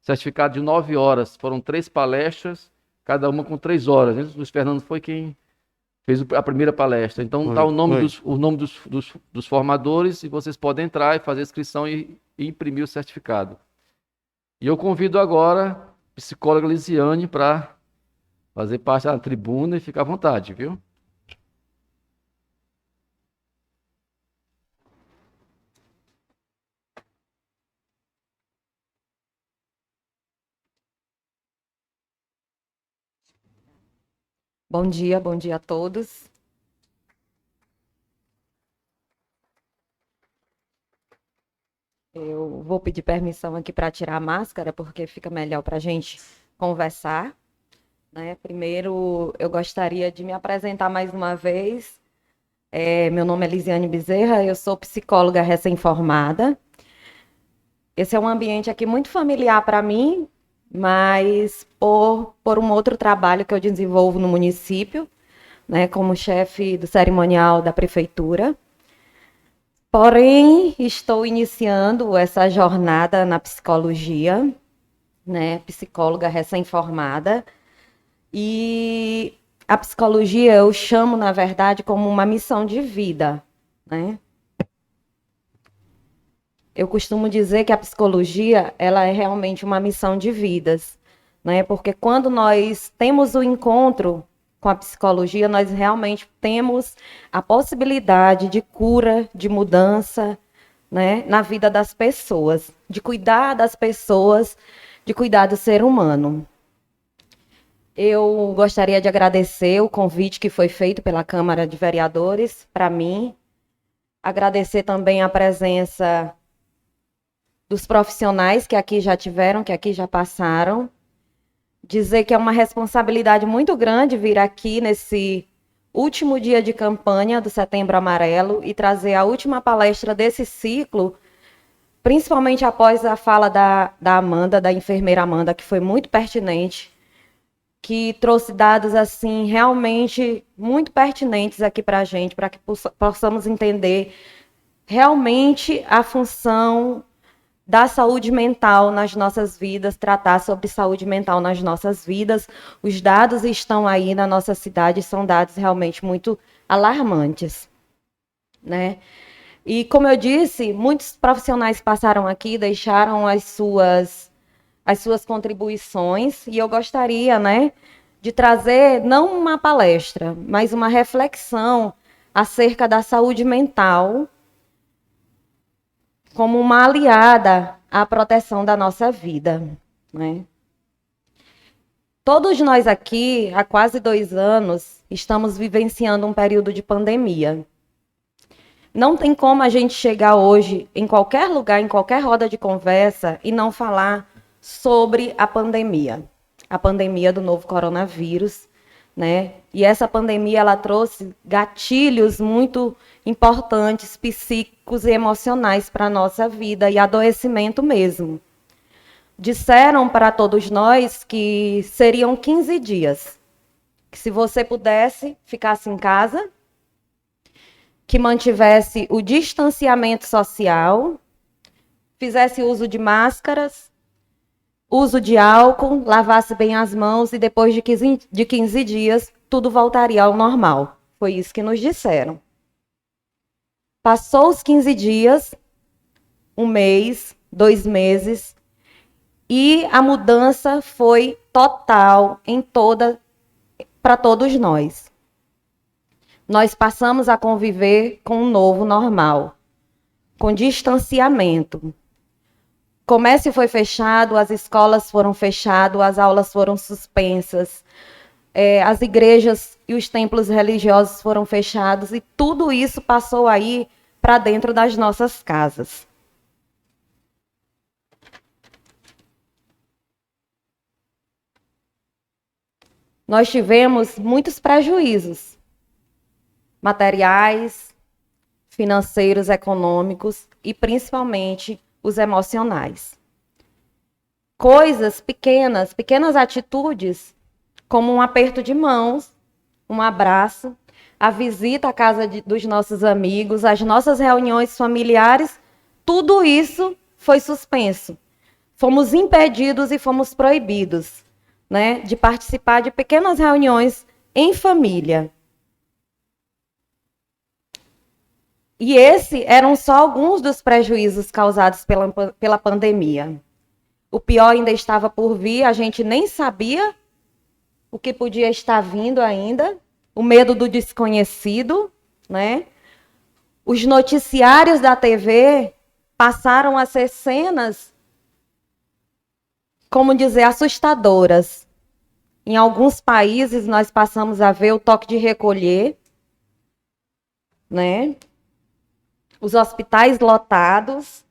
[SPEAKER 1] Certificado de 9 horas. Foram 3 palestras, cada uma com 3 horas. O Luiz Fernando foi quem fez a primeira palestra. Então, está o nome dos formadores, e vocês podem entrar e fazer a inscrição e imprimir o certificado. E eu convido agora a psicóloga Lisiane para fazer parte da tribuna e ficar à vontade, viu?
[SPEAKER 6] Bom dia a todos. Eu vou pedir permissão aqui para tirar a máscara, porque fica melhor para a gente conversar, né? Primeiro, eu gostaria de me apresentar mais uma vez. Meu nome é Lisiane Bezerra, eu sou psicóloga recém-formada. Esse é um ambiente aqui muito familiar para mim, mas por um outro trabalho que eu desenvolvo no município, né, como chefe do cerimonial da prefeitura. Porém, estou iniciando essa jornada na psicologia, né, psicóloga recém-formada, e a psicologia eu chamo, na verdade, como uma missão de vida, né? Eu costumo dizer que a psicologia, ela é realmente uma missão de vidas, né? Porque quando nós temos o encontro com a psicologia, nós realmente temos a possibilidade de cura, de mudança, né, na vida das pessoas, de cuidar das pessoas, de cuidar do ser humano. Eu gostaria de agradecer o convite que foi feito pela Câmara de Vereadores para mim, agradecer também a presença dos profissionais que aqui já tiveram, que aqui já passaram, dizer que é uma responsabilidade muito grande vir aqui nesse último dia de campanha do Setembro Amarelo e trazer a última palestra desse ciclo, principalmente após a fala da Amanda, da enfermeira Amanda, que foi muito pertinente, que trouxe dados assim realmente muito pertinentes aqui para a gente, para que possamos entender realmente a função da saúde mental nas nossas vidas, tratar sobre saúde mental nas nossas vidas. Os dados estão aí na nossa cidade, são dados realmente muito alarmantes, né? E como eu disse, muitos profissionais passaram aqui, deixaram as suas contribuições, e eu gostaria, né, de trazer não uma palestra, mas uma reflexão acerca da saúde mental como uma aliada à proteção da nossa vida, né? Todos nós aqui, há quase 2 anos, estamos vivenciando um período de pandemia. Não tem como a gente chegar hoje em qualquer lugar, em qualquer roda de conversa, e não falar sobre a pandemia do novo coronavírus, né? E essa pandemia, ela trouxe gatilhos muito importantes, psíquicos e emocionais para a nossa vida, e adoecimento mesmo. Disseram para todos nós que seriam 15 dias, que se você pudesse, ficasse em casa, que mantivesse o distanciamento social, fizesse uso de máscaras, uso de álcool, lavasse bem as mãos e depois de 15 dias tudo voltaria ao normal. Foi isso que nos disseram. Passou os 15 dias, 1 mês, 2 meses, e a mudança foi total para todos nós. Nós passamos a conviver com um novo normal, com distanciamento. O comércio foi fechado, as escolas foram fechadas, as aulas foram suspensas, as igrejas e os templos religiosos foram fechados, e tudo isso passou aí para dentro das nossas casas. Nós tivemos muitos prejuízos materiais, financeiros, econômicos e principalmente os emocionais. Coisas pequenas, pequenas atitudes, como um aperto de mãos, um abraço, a visita à casa dos nossos amigos, as nossas reuniões familiares, tudo isso foi suspenso. Fomos impedidos e fomos proibidos, né, de participar de pequenas reuniões em família. E esses eram só alguns dos prejuízos causados pela pandemia. O pior ainda estava por vir, a gente nem sabia o que podia estar vindo ainda, o medo do desconhecido, né? Os noticiários da TV passaram a ser cenas, como dizer, assustadoras. Em alguns países nós passamos a ver o toque de recolher, né? Os hospitais lotados,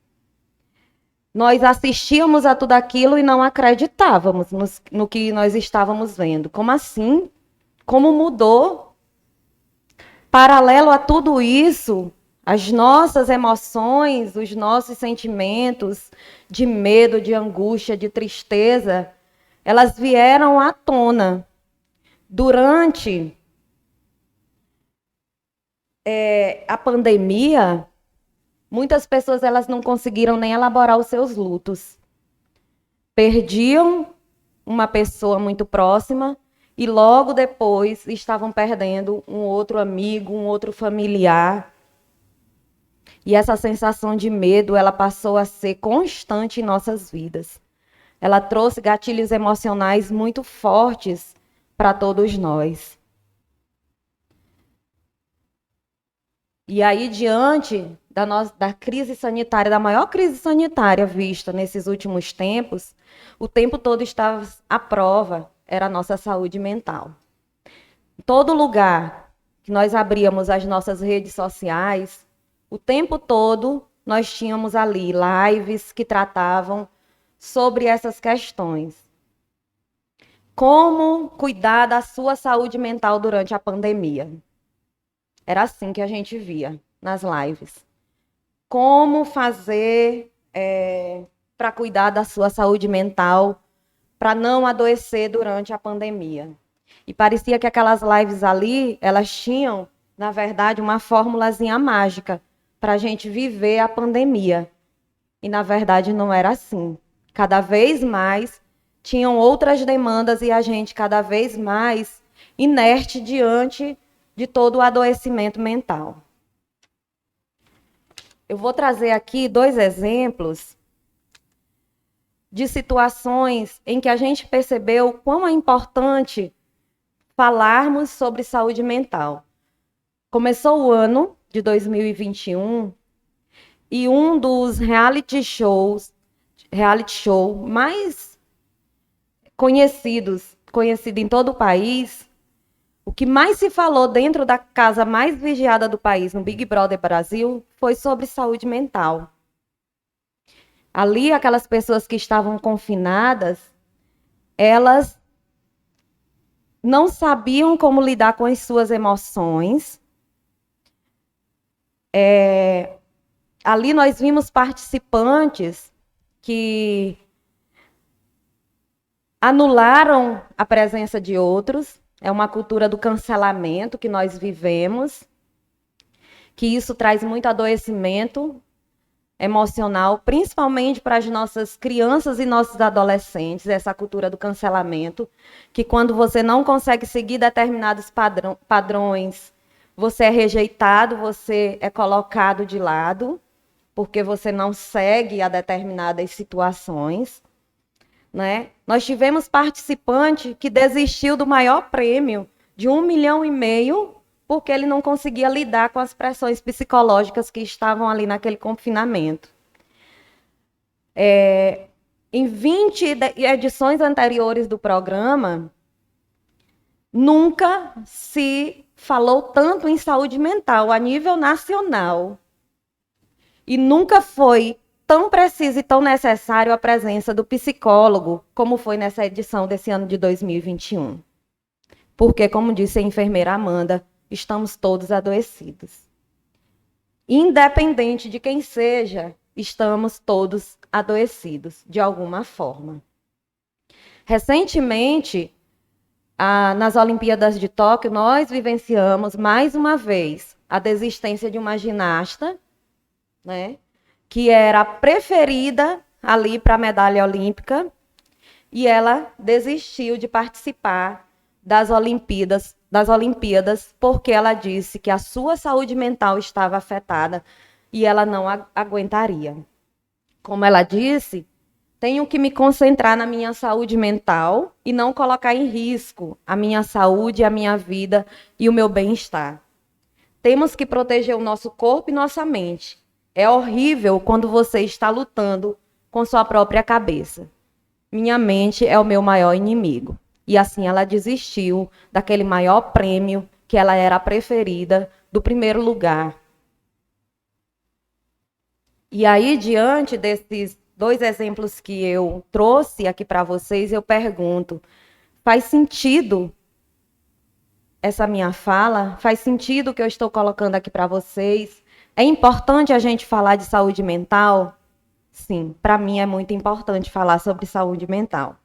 [SPEAKER 6] nós assistíamos a tudo aquilo e não acreditávamos no que nós estávamos vendo. Como assim? Como mudou? Paralelo a tudo isso, as nossas emoções, os nossos sentimentos de medo, de angústia, de tristeza, elas vieram à tona durante a pandemia. Muitas pessoas elas não conseguiram nem elaborar os seus lutos. Perdiam uma pessoa muito próxima e logo depois estavam perdendo um outro amigo, um outro familiar. E essa sensação de medo, ela passou a ser constante em nossas vidas. Ela trouxe gatilhos emocionais muito fortes para todos nós. E aí, diante da crise sanitária, da maior crise sanitária vista nesses últimos tempos, o tempo todo estava à prova, era a nossa saúde mental. Em todo lugar que nós abríamos as nossas redes sociais, o tempo todo nós tínhamos ali lives que tratavam sobre essas questões. Como cuidar da sua saúde mental durante a pandemia? Era assim que a gente via nas lives. Como fazer para cuidar da sua saúde mental, para não adoecer durante a pandemia. E parecia que aquelas lives ali, elas tinham, na verdade, uma formulazinha mágica para a gente viver a pandemia. E, na verdade, não era assim. Cada vez mais tinham outras demandas e a gente cada vez mais inerte diante de todo o adoecimento mental. Eu vou trazer aqui 2 exemplos de situações em que a gente percebeu quão é importante falarmos sobre saúde mental. Começou o ano de 2021 e um dos reality show mais conhecido em todo o país, o que mais se falou dentro da casa mais vigiada do país, no Big Brother Brasil, foi sobre saúde mental. Ali, aquelas pessoas que estavam confinadas, elas não sabiam como lidar com as suas emoções. Ali nós vimos participantes que anularam a presença de outros. É uma cultura do cancelamento que nós vivemos, que isso traz muito adoecimento emocional, principalmente para as nossas crianças e nossos adolescentes, essa cultura do cancelamento, que quando você não consegue seguir determinados padrões, você é rejeitado, você é colocado de lado, porque você não segue a determinadas situações. Né? Nós tivemos participante que desistiu do maior prêmio de 1,5 milhão porque ele não conseguia lidar com as pressões psicológicas que estavam ali naquele confinamento. Em 20 edições anteriores do programa, nunca se falou tanto em saúde mental a nível nacional. E nunca foi tão preciso e tão necessário a presença do psicólogo, como foi nessa edição desse ano de 2021. Porque, como disse a enfermeira Amanda, estamos todos adoecidos. Independente de quem seja, estamos todos adoecidos, de alguma forma. Recentemente, nas Olimpíadas de Tóquio, nós vivenciamos, mais uma vez, a desistência de uma ginasta, né, que era a preferida ali para a medalha olímpica, e ela desistiu de participar das Olimpíadas porque ela disse que a sua saúde mental estava afetada e ela não aguentaria. Como ela disse, tenho que me concentrar na minha saúde mental e não colocar em risco a minha saúde, a minha vida e o meu bem-estar. Temos que proteger o nosso corpo e nossa mente. É horrível quando você está lutando com sua própria cabeça. Minha mente é o meu maior inimigo. E assim ela desistiu daquele maior prêmio que ela era a preferida do primeiro lugar. E aí, diante dois exemplos que eu trouxe aqui para vocês, eu pergunto: faz sentido essa minha fala? Faz sentido o que eu estou colocando aqui para vocês? É importante a gente falar de saúde mental? Sim, para mim é muito importante falar sobre saúde mental.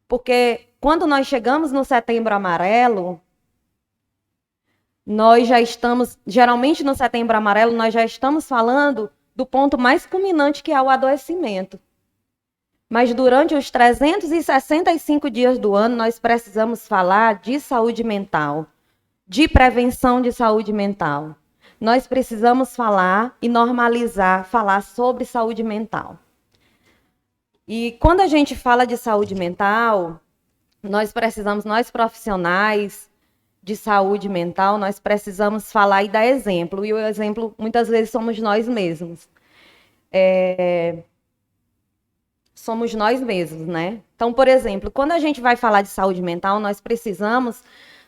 [SPEAKER 6] Porque quando nós chegamos no Setembro Amarelo, nós já estamos, geralmente no Setembro Amarelo, nós já estamos falando do ponto mais culminante, que é o adoecimento. Mas durante os 365 dias do ano, nós precisamos falar de saúde mental, de prevenção de saúde mental. Nós precisamos falar e normalizar, falar sobre saúde mental. E quando a gente fala de saúde mental, nós profissionais de saúde mental, nós precisamos falar e dar exemplo. E o exemplo, muitas vezes, somos nós mesmos. Somos nós mesmos, né? Então, por exemplo, quando a gente vai falar de saúde mental, nós precisamos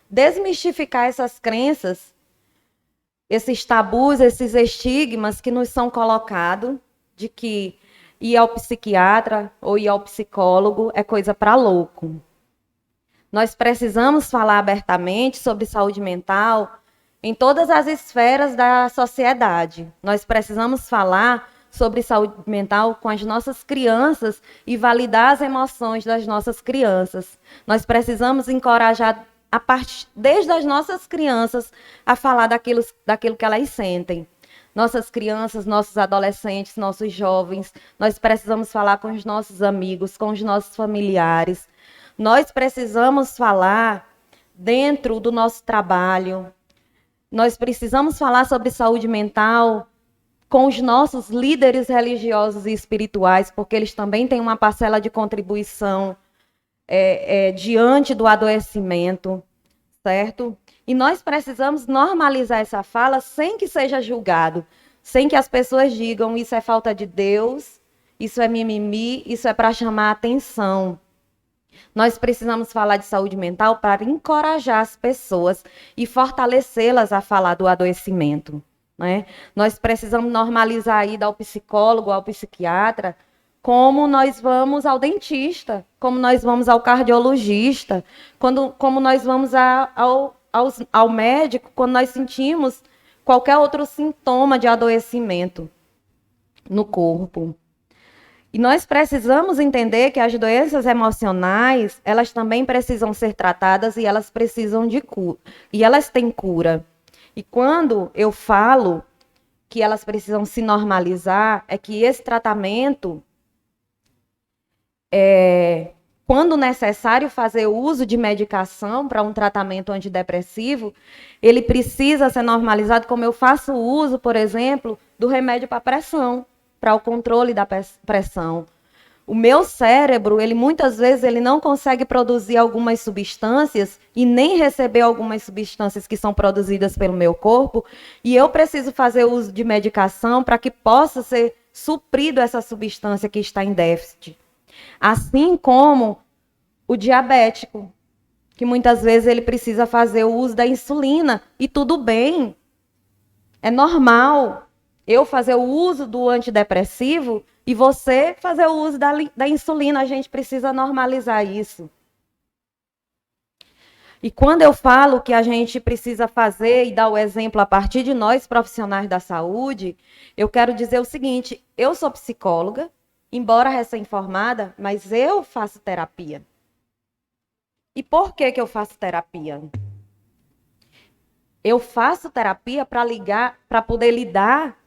[SPEAKER 6] desmistificar essas crenças, esses tabus, esses estigmas que nos são colocados de que ir ao psiquiatra ou ir ao psicólogo é coisa para louco. Nós precisamos falar abertamente sobre saúde mental em todas as esferas da sociedade. Nós precisamos falar sobre saúde mental com as nossas crianças e validar as emoções das nossas crianças. Nós precisamos encorajar desde as nossas crianças a falar daquilo que elas sentem. Nossas crianças, nossos adolescentes, nossos jovens, nós precisamos falar com os nossos amigos, com os nossos familiares. Nós precisamos falar dentro do nosso trabalho. Nós precisamos falar sobre saúde mental com os nossos líderes religiosos e espirituais, porque eles também têm uma parcela de contribuição diante do adoecimento, certo? E nós precisamos normalizar essa fala sem que seja julgado, sem que as pessoas digam: isso é falta de Deus, isso é mimimi, isso é para chamar a atenção. Nós precisamos falar de saúde mental para encorajar as pessoas e fortalecê-las a falar do adoecimento, né? Nós precisamos normalizar a ida ao psicólogo, ao psiquiatra, como nós vamos ao dentista, como nós vamos ao cardiologista, como nós vamos ao médico quando nós sentimos qualquer outro sintoma de adoecimento no corpo. E nós precisamos entender que as doenças emocionais, elas também precisam ser tratadas e elas precisam de cura. E elas têm cura. E quando eu falo que elas precisam se normalizar, é que esse tratamento, quando necessário fazer uso de medicação para um tratamento antidepressivo, ele precisa ser normalizado, como eu faço uso, por exemplo, do remédio para pressão, para o controle da pressão. O meu cérebro, muitas vezes, ele não consegue produzir algumas substâncias e nem receber algumas substâncias que são produzidas pelo meu corpo, e eu preciso fazer uso de medicação para que possa ser suprido essa substância que está em déficit. Assim como o diabético, que muitas vezes ele precisa fazer o uso da insulina, e tudo bem, é normal eu fazer o uso do antidepressivo e você fazer o uso da insulina. A gente precisa normalizar isso. E quando eu falo que a gente precisa fazer e dar o exemplo a partir de nós, profissionais da saúde, eu quero dizer o seguinte: eu sou psicóloga, embora recém-formada, mas eu faço terapia. E por que eu faço terapia? Eu faço terapia para poder lidar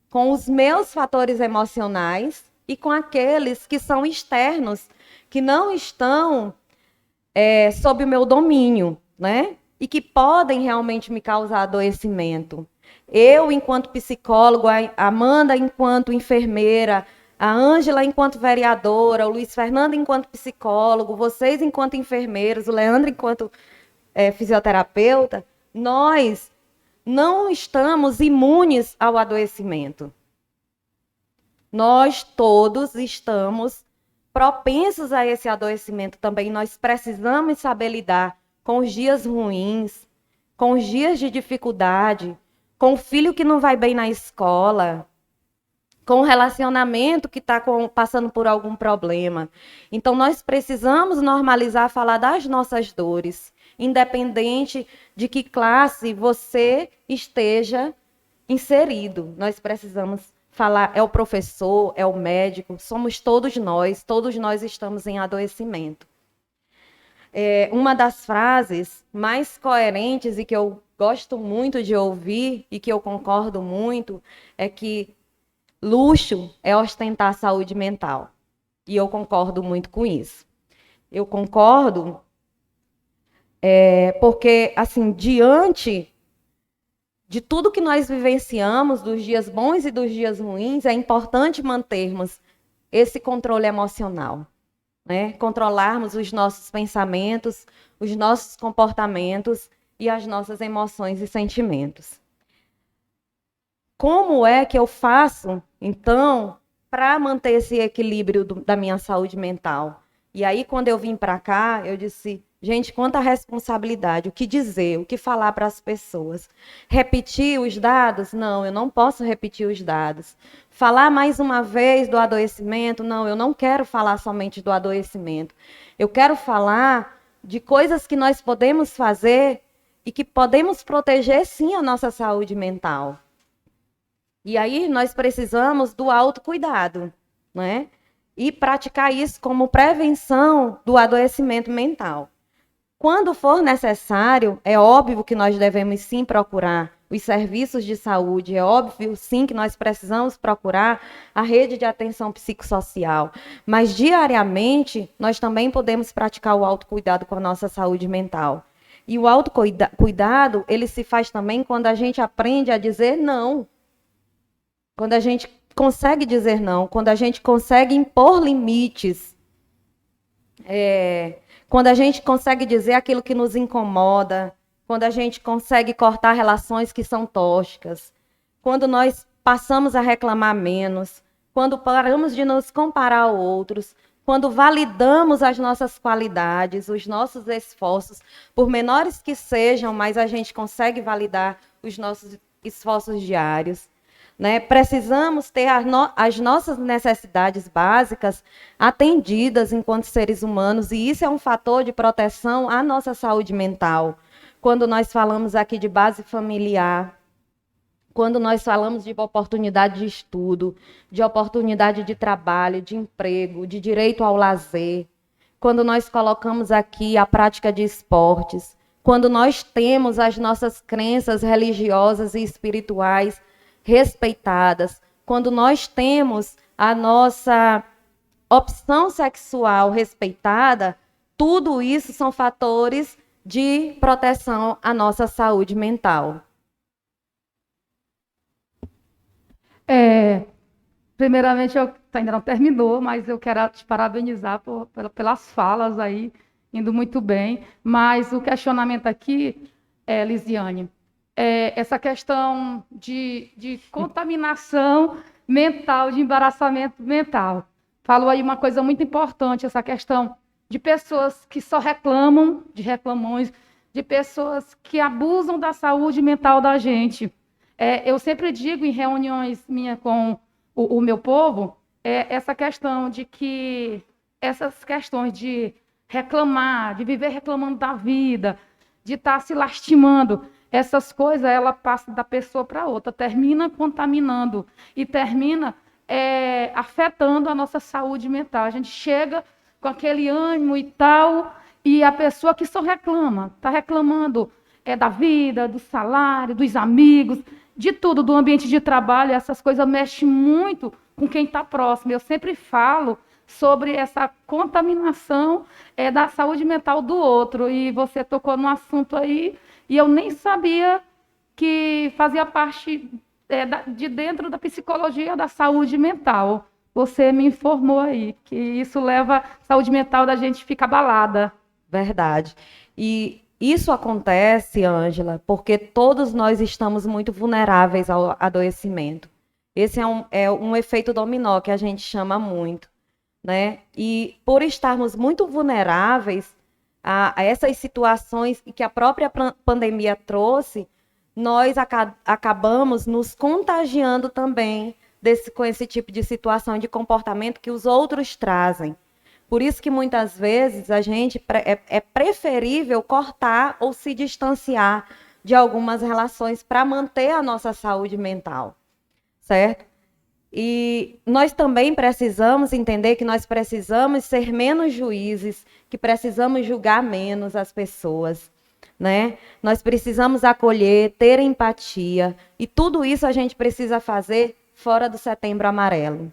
[SPEAKER 6] com os meus fatores emocionais e com aqueles que são externos, que não estão sob o meu domínio, né? E que podem realmente me causar adoecimento. Eu, enquanto psicólogo, a Amanda, enquanto enfermeira, a Ângela, enquanto vereadora, o Luiz Fernando, enquanto psicólogo, vocês, enquanto enfermeiros, o Leandro, enquanto fisioterapeuta, nós não estamos imunes ao adoecimento. Nós todos estamos propensos a esse adoecimento também. Nós precisamos saber lidar com os dias ruins, com os dias de dificuldade, com o filho que não vai bem na escola, com um relacionamento que está passando por algum problema. Então, nós precisamos normalizar falar das nossas dores, independente de que classe você esteja inserido. Nós precisamos falar, é o professor, é o médico, somos todos nós estamos em adoecimento. Uma das frases mais coerentes e que eu gosto muito de ouvir e que eu concordo muito é que luxo é ostentar saúde mental. E eu concordo muito com isso. Eu concordo porque, assim, diante de tudo que nós vivenciamos, dos dias bons e dos dias ruins, é importante mantermos esse controle emocional, né? Controlarmos os nossos pensamentos, os nossos comportamentos e as nossas emoções e sentimentos. Como é que eu faço, então, para manter esse equilíbrio da minha saúde mental? E aí, quando eu vim para cá, eu disse, gente, quanta responsabilidade, o que dizer, o que falar para as pessoas. Repetir os dados? Não, eu não posso repetir os dados. Falar mais uma vez do adoecimento? Não, eu não quero falar somente do adoecimento. Eu quero falar de coisas que nós podemos fazer e que podemos proteger, sim, a nossa saúde mental. E aí nós precisamos do autocuidado, né? E praticar isso como prevenção do adoecimento mental. Quando for necessário, é óbvio que nós devemos sim procurar os serviços de saúde, é óbvio sim que nós precisamos procurar a rede de atenção psicossocial, mas diariamente nós também podemos praticar o autocuidado com a nossa saúde mental. E o autocuidado, ele se faz também quando a gente aprende a dizer não. Quando a gente consegue dizer não, quando a gente consegue impor limites, quando a gente consegue dizer aquilo que nos incomoda, quando a gente consegue cortar relações que são tóxicas, quando nós passamos a reclamar menos, quando paramos de nos comparar a outros, quando validamos as nossas qualidades, os nossos esforços, por menores que sejam, mas a gente consegue validar os nossos esforços diários. Né? Precisamos ter as nossas necessidades básicas atendidas enquanto seres humanos, e isso é um fator de proteção à nossa saúde mental. Quando nós falamos aqui de base familiar, quando nós falamos de oportunidade de estudo, de oportunidade de trabalho, de emprego, de direito ao lazer, quando nós colocamos aqui a prática de esportes, quando nós temos as nossas crenças religiosas e espirituais respeitadas, quando nós temos a nossa opção sexual respeitada, tudo isso são fatores de proteção à nossa saúde mental.
[SPEAKER 3] Primeiramente, ainda não terminou, mas eu quero te parabenizar pelas falas aí, indo muito bem. Mas o questionamento aqui, Lisiane, essa questão de contaminação mental, de embaraçamento mental. Falou aí uma coisa muito importante, essa questão de pessoas que só reclamam, de reclamões, de pessoas que abusam da saúde mental da gente. Eu sempre digo em reuniões minhas com o meu povo, essa questão de que essas questões de reclamar, de viver reclamando da vida, de estar se lastimando, essas coisas, ela passa da pessoa para outra, termina contaminando e termina afetando a nossa saúde mental. A gente chega com aquele ânimo e tal, e a pessoa que só reclama, está reclamando da vida, do salário, dos amigos, de tudo, do ambiente de trabalho, essas coisas mexem muito com quem está próximo. Eu sempre falo sobre essa contaminação da saúde mental do outro, e você tocou num assunto aí, e eu nem sabia que fazia parte de dentro da psicologia da saúde mental. Você me informou aí que isso leva a saúde mental da gente fica abalada.
[SPEAKER 6] Verdade. E isso acontece, Ângela, porque todos nós estamos muito vulneráveis ao adoecimento. Esse é um efeito dominó que a gente chama muito, né? E por estarmos muito vulneráveis a essas situações que a própria pandemia trouxe, nós acabamos nos contagiando também com esse tipo de situação, de comportamento que os outros trazem. Por isso que muitas vezes é preferível cortar ou se distanciar de algumas relações para manter a nossa saúde mental, certo? E nós também precisamos entender que nós precisamos ser menos juízes, que precisamos julgar menos as pessoas, né? Nós precisamos acolher, ter empatia, e tudo isso a gente precisa fazer fora do Setembro Amarelo.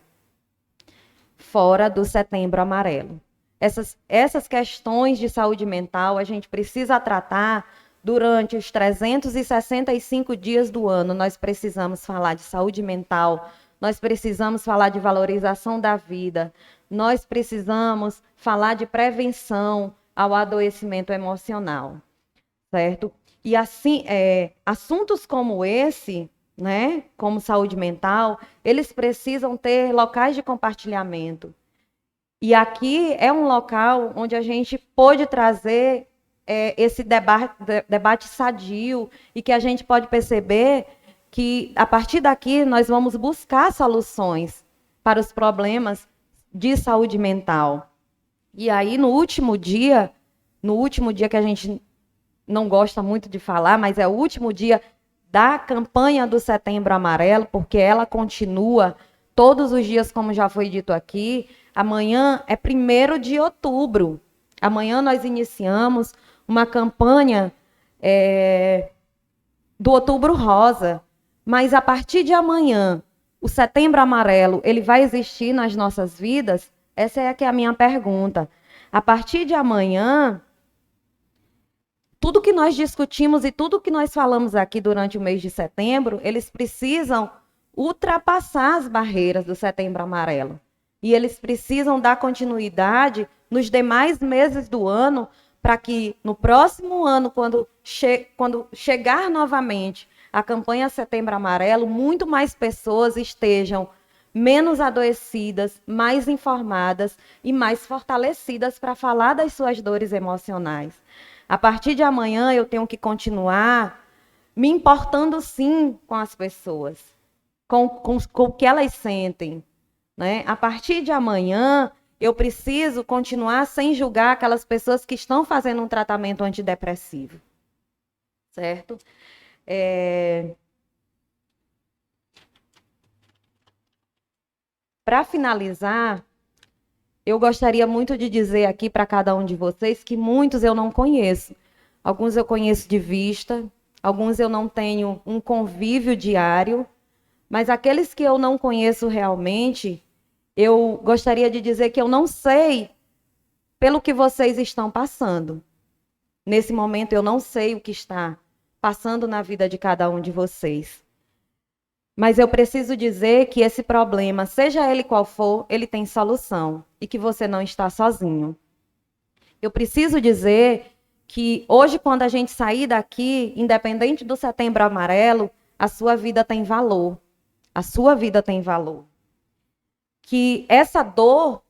[SPEAKER 6] Fora do Setembro Amarelo. Essas questões de saúde mental a gente precisa tratar durante os 365 dias do ano. Nós precisamos falar de saúde mental, nós precisamos falar de valorização da vida, nós precisamos falar de prevenção ao adoecimento emocional, certo? E assim, assuntos como esse, né, como saúde mental, eles precisam ter locais de compartilhamento. E aqui é um local onde a gente pode trazer esse debate sadio e que a gente pode perceber que, a partir daqui, nós vamos buscar soluções para os problemas de saúde mental. E aí, no último dia que a gente não gosta muito de falar, mas é o último dia da campanha do Setembro Amarelo, porque ela continua todos os dias, como já foi dito aqui. Amanhã é 1º de outubro. Amanhã nós iniciamos uma campanha do Outubro Rosa. Mas a partir de amanhã, o Setembro Amarelo, ele vai existir nas nossas vidas? Essa é a minha pergunta. A partir de amanhã, tudo que nós discutimos e tudo que nós falamos aqui durante o mês de setembro, eles precisam ultrapassar as barreiras do Setembro Amarelo. E eles precisam dar continuidade nos demais meses do ano, para que no próximo ano, quando chegar novamente a campanha Setembro Amarelo, muito mais pessoas estejam menos adoecidas, mais informadas e mais fortalecidas para falar das suas dores emocionais. A partir de amanhã, eu tenho que continuar me importando, sim, com as pessoas, com o que elas sentem, né? A partir de amanhã, eu preciso continuar sem julgar aquelas pessoas que estão fazendo um tratamento antidepressivo, certo? Para finalizar, eu gostaria muito de dizer aqui para cada um de vocês que muitos eu não conheço. Alguns eu conheço de vista, alguns eu não tenho um convívio diário, mas aqueles que eu não conheço realmente, eu gostaria de dizer que eu não sei pelo que vocês estão passando. Nesse momento, eu não sei o que está passando na vida de cada um de vocês. Mas eu preciso dizer que esse problema, seja ele qual for, ele tem solução e que você não está sozinho. Eu preciso dizer que hoje, quando a gente sair daqui, independente do Setembro Amarelo, a sua vida tem valor. A sua vida tem valor. Que essa dor,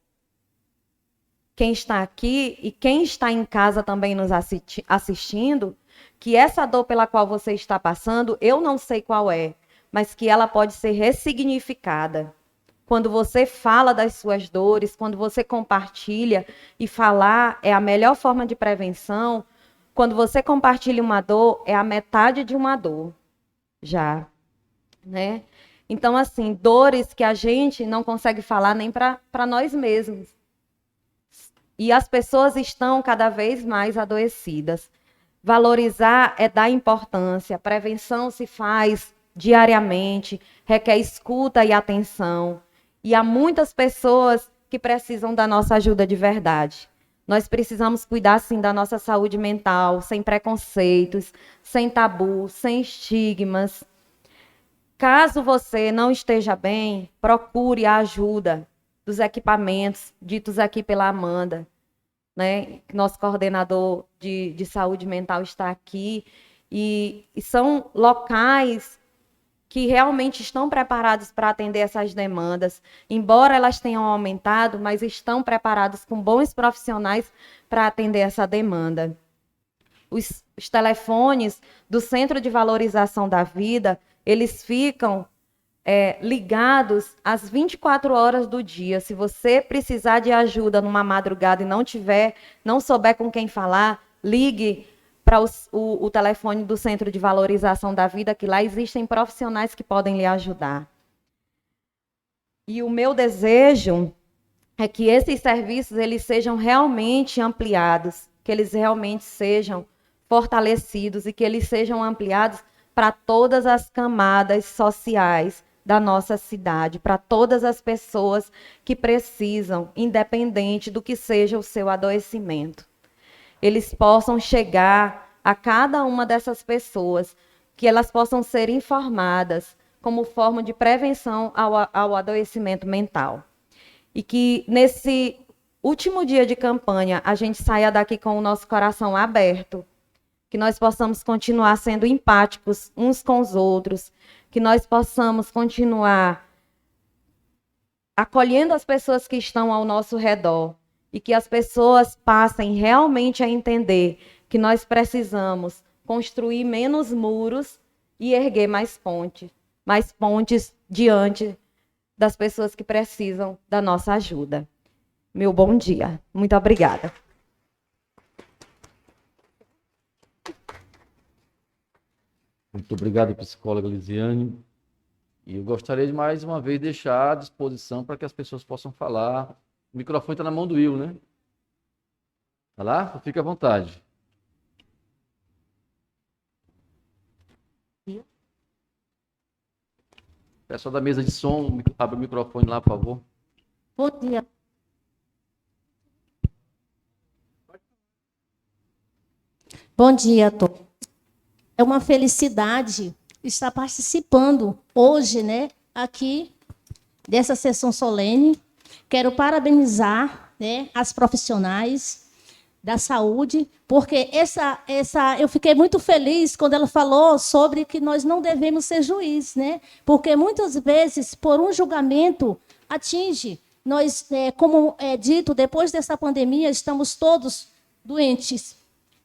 [SPEAKER 6] quem está aqui e quem está em casa também nos assistindo, que essa dor pela qual você está passando, eu não sei qual é, mas que ela pode ser ressignificada. Quando você fala das suas dores, quando você compartilha, e falar é a melhor forma de prevenção. Quando você compartilha uma dor, é a metade de uma dor, já, né? Então, assim, dores que a gente não consegue falar nem para nós mesmos. E as pessoas estão cada vez mais adoecidas. Valorizar é dar importância. Prevenção se faz diariamente, requer escuta e atenção. E há muitas pessoas que precisam da nossa ajuda de verdade. Nós precisamos cuidar, sim, da nossa saúde mental, sem preconceitos, sem tabu, sem estigmas. Caso você não esteja bem, procure a ajuda dos equipamentos ditos aqui pela Amanda, né? Nosso coordenador de saúde mental está aqui. E são locais que realmente estão preparados para atender essas demandas. Embora elas tenham aumentado, mas estão preparados com bons profissionais para atender essa demanda. Os telefones do Centro de Valorização da Vida, eles ficam ligados às 24 horas do dia. Se você precisar de ajuda numa madrugada e não souber com quem falar, ligue para o telefone do Centro de Valorização da Vida, que lá existem profissionais que podem lhe ajudar. E o meu desejo é que esses serviços eles sejam realmente ampliados, que eles realmente sejam fortalecidos e que eles sejam ampliados para todas as camadas sociais da nossa cidade, para todas as pessoas que precisam, independente do que seja o seu adoecimento. Eles possam chegar a cada uma dessas pessoas, que elas possam ser informadas como forma de prevenção ao adoecimento mental. E que nesse último dia de campanha a gente saia daqui com o nosso coração aberto, que nós possamos continuar sendo empáticos uns com os outros, que nós possamos continuar acolhendo as pessoas que estão ao nosso redor e que as pessoas passem realmente a entender que nós precisamos construir menos muros e erguer mais pontes diante das pessoas que precisam da nossa ajuda. Meu bom dia. Muito obrigada.
[SPEAKER 1] Muito obrigado, psicóloga Lisiane. E eu gostaria de mais uma vez deixar à disposição para que as pessoas possam falar. O microfone está na mão do Will, né? Tá lá? Fique à vontade. Pessoal da mesa de som, abre o microfone lá, por favor.
[SPEAKER 7] Bom dia. Bom dia a todos. É uma felicidade estar participando hoje, né, aqui dessa sessão solene. Quero parabenizar, né, as profissionais da saúde, porque eu fiquei muito feliz quando ela falou sobre que nós não devemos ser juiz, né? Porque muitas vezes, por um julgamento, atinge. Nós, como é dito, depois dessa pandemia, estamos todos doentes,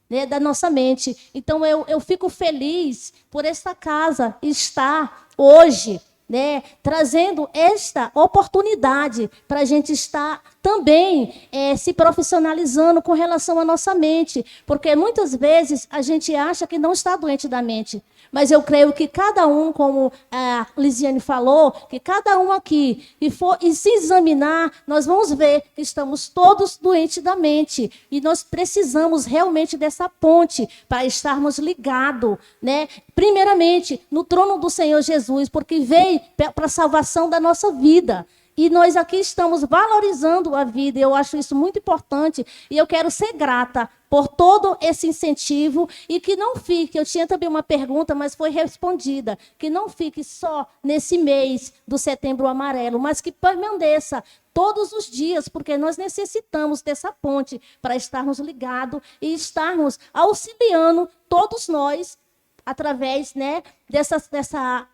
[SPEAKER 7] né, da nossa mente. Então, eu fico feliz por esta casa estar hoje, né, trazendo esta oportunidade para a gente estar também se profissionalizando com relação à nossa mente, porque muitas vezes a gente acha que não está doente da mente, mas eu creio que cada um, como a Lisiane falou, que cada um aqui e se examinar, nós vamos ver que estamos todos doentes da mente e nós precisamos realmente dessa ponte para estarmos ligados, né? Primeiramente no trono do Senhor Jesus, porque veio para a salvação da nossa vida. E nós aqui estamos valorizando a vida, eu acho isso muito importante, e eu quero ser grata por todo esse incentivo, e que não fique, eu tinha também uma pergunta, mas foi respondida, que não fique só nesse mês do Setembro Amarelo, mas que permaneça todos os dias, porque nós necessitamos dessa ponte para estarmos ligados e estarmos auxiliando todos nós, através, né, dessa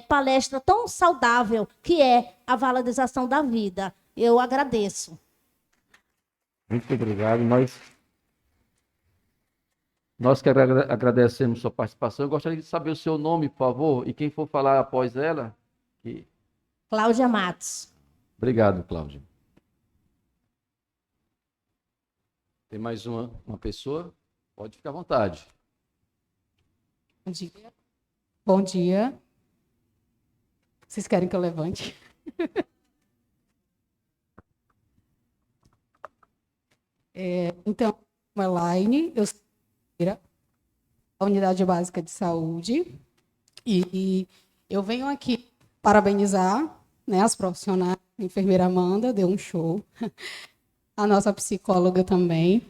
[SPEAKER 7] palestra tão saudável que é a valorização da vida. Eu agradeço.
[SPEAKER 1] Muito obrigado. Nós que agradecemos sua participação. Eu gostaria de saber o seu nome, por favor, e quem for falar após ela.
[SPEAKER 7] Cláudia Matos.
[SPEAKER 1] Obrigado, Cláudia. Tem mais uma pessoa? Pode ficar à vontade.
[SPEAKER 8] Bom dia. Bom dia. Vocês querem que eu levante? Então, Elaine, eu sou da Unidade Básica de Saúde e eu venho aqui parabenizar, né, as profissionais, a enfermeira Amanda, deu um show, a nossa psicóloga também.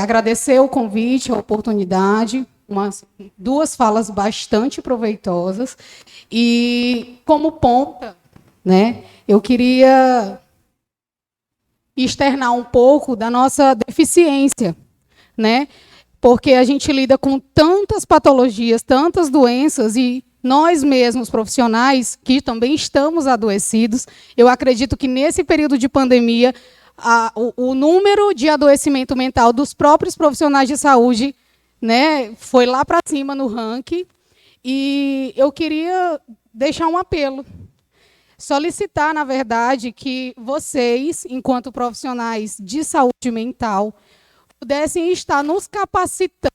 [SPEAKER 8] Agradecer o convite, a oportunidade, duas falas bastante proveitosas. E, como ponta, né, eu queria externar um pouco da nossa deficiência, né, porque a gente lida com tantas patologias, tantas doenças, e nós mesmos, profissionais, que também estamos adoecidos, eu acredito que nesse período de pandemia, o número de adoecimento mental dos próprios profissionais de saúde, né, foi lá para cima no ranking. E eu queria deixar um apelo solicitar, na verdade, que vocês, enquanto profissionais de saúde mental, pudessem estar nos capacitando,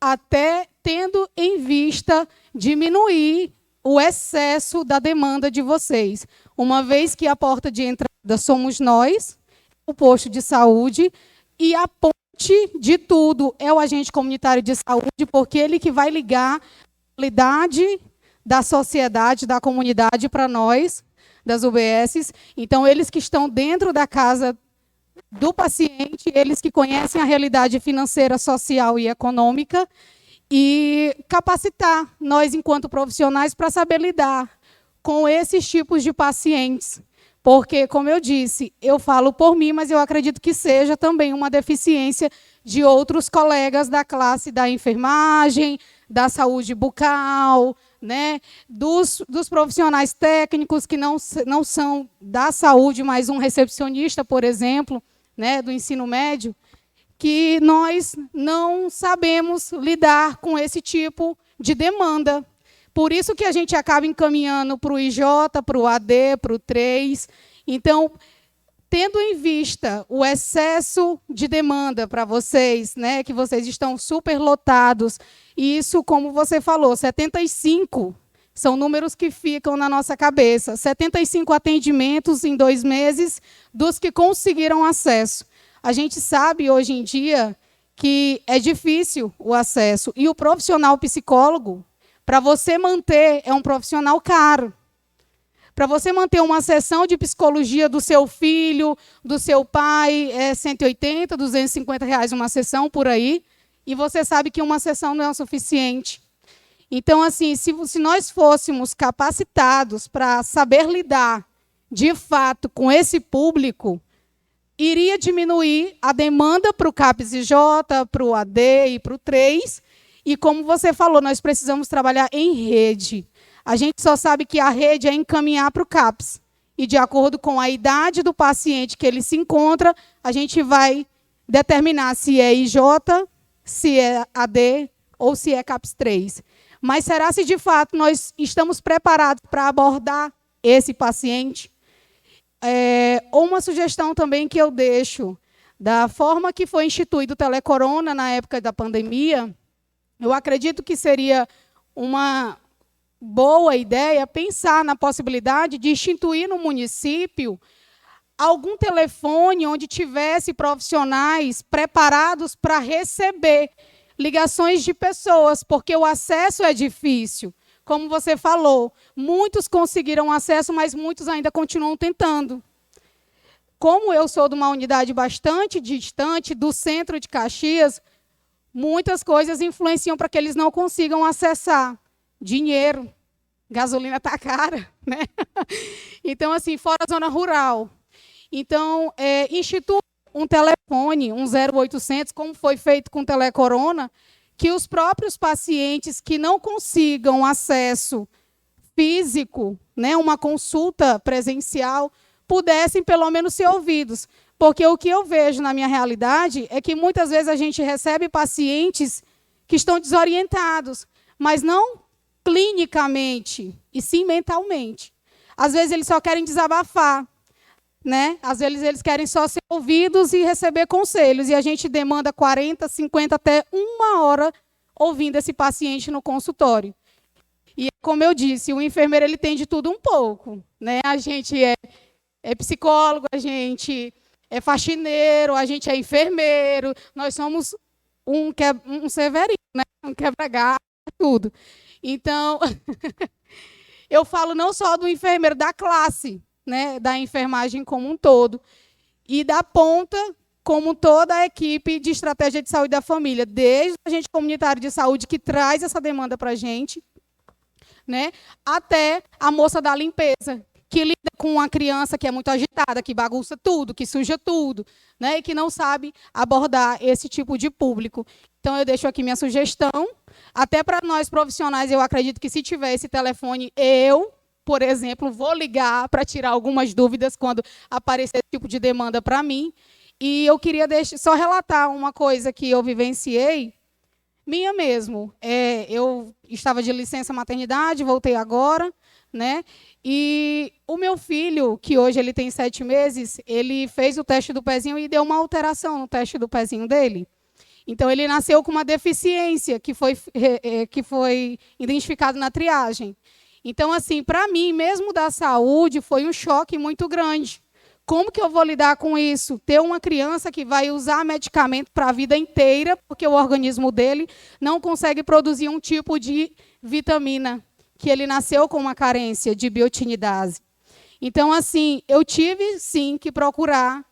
[SPEAKER 8] até tendo em vista diminuir o excesso da demanda de vocês, uma vez que a porta de entrada somos nós, o posto de saúde, e a ponte de tudo é o agente comunitário de saúde, porque ele que vai ligar a realidade da sociedade, da comunidade para nós, das UBSs. Então, eles que estão dentro da casa do paciente, eles que conhecem a realidade financeira, social e econômica, e capacitar nós, enquanto profissionais, para saber lidar com esses tipos de pacientes. Porque, como eu disse, eu falo por mim, mas eu acredito que seja também uma deficiência de outros colegas da classe da enfermagem, da saúde bucal, né, dos profissionais técnicos que não são da saúde, mas um recepcionista, por exemplo, né, do ensino médio, que nós não sabemos lidar com esse tipo de demanda. Por isso que a gente acaba encaminhando para o IJ, para o AD, para o 3. Então, tendo em vista o excesso de demanda para vocês, né, que vocês estão superlotados, e isso, como você falou, 75 são números que ficam na nossa cabeça. 75 atendimentos em 2 meses dos que conseguiram acesso. A gente sabe, hoje em dia, que é difícil o acesso. E o profissional psicólogo, para você manter, é um profissional caro. Para você manter uma sessão de psicologia do seu filho, do seu pai, é 180, 250 reais uma sessão por aí, e você sabe que uma sessão não é o suficiente. Então, assim, se nós fôssemos capacitados para saber lidar, de fato, com esse público, iria diminuir a demanda para o CAPS-IJ, para o AD e para o 3, e como você falou, nós precisamos trabalhar em rede. A gente só sabe que a rede é encaminhar para o CAPS. E, de acordo com a idade do paciente que ele se encontra, a gente vai determinar se é IJ, se é AD ou se é CAPS 3. Mas será se, de fato, nós estamos preparados para abordar esse paciente? Uma sugestão também que eu deixo, da forma que foi instituído o Telecorona na época da pandemia, eu acredito que seria uma boa ideia pensar na possibilidade de instituir no município algum telefone onde tivesse profissionais preparados para receber ligações de pessoas, porque o acesso é difícil. Como você falou, muitos conseguiram acesso, mas muitos ainda continuam tentando. Como eu sou de uma unidade bastante distante do centro de Caxias, muitas coisas influenciam para que eles não consigam acessar. Dinheiro, gasolina está cara, né? Então, assim, fora a zona rural. Então, institui um telefone, um 0800, como foi feito com o Telecorona, que os próprios pacientes que não consigam acesso físico, né, uma consulta presencial, pudessem pelo menos ser ouvidos. Porque o que eu vejo na minha realidade é que muitas vezes a gente recebe pacientes que estão desorientados, mas não clinicamente, e sim mentalmente. Às vezes eles só querem desabafar, né? Às vezes eles querem só ser ouvidos e receber conselhos, e a gente demanda 40, 50, até 1 hora ouvindo esse paciente no consultório. E, como eu disse, o enfermeiro ele tem de tudo um pouco, né? A gente é psicólogo, a gente é faxineiro, a gente é enfermeiro, nós somos um severinho, né? Um quebra-galho, tudo. Então, eu falo não só do enfermeiro, da classe, né, da enfermagem como um todo, e da ponta, como toda a equipe de estratégia de saúde da família, desde o agente comunitário de saúde, que traz essa demanda para a gente, né, até a moça da limpeza, que lida com uma criança que é muito agitada, que bagunça tudo, que suja tudo, né, e que não sabe abordar esse tipo de público. Então, eu deixo aqui minha sugestão. Até para nós profissionais, eu acredito que se tiver esse telefone, eu, por exemplo, vou ligar para tirar algumas dúvidas quando aparecer esse tipo de demanda para mim. E eu queria só relatar uma coisa que eu vivenciei minha mesmo. Eu estava de licença maternidade, voltei agora, né? E o meu filho, que hoje ele tem 7 meses, ele fez o teste do pezinho e deu uma alteração no teste do pezinho dele. Então, ele nasceu com uma deficiência que foi identificado na triagem. Então, assim, para mim, mesmo da saúde, foi um choque muito grande. Como que eu vou lidar com isso? Ter uma criança que vai usar medicamento para a vida inteira, porque o organismo dele não consegue produzir um tipo de vitamina, que ele nasceu com uma carência de biotinidase. Então, assim, eu tive, sim, que procurar,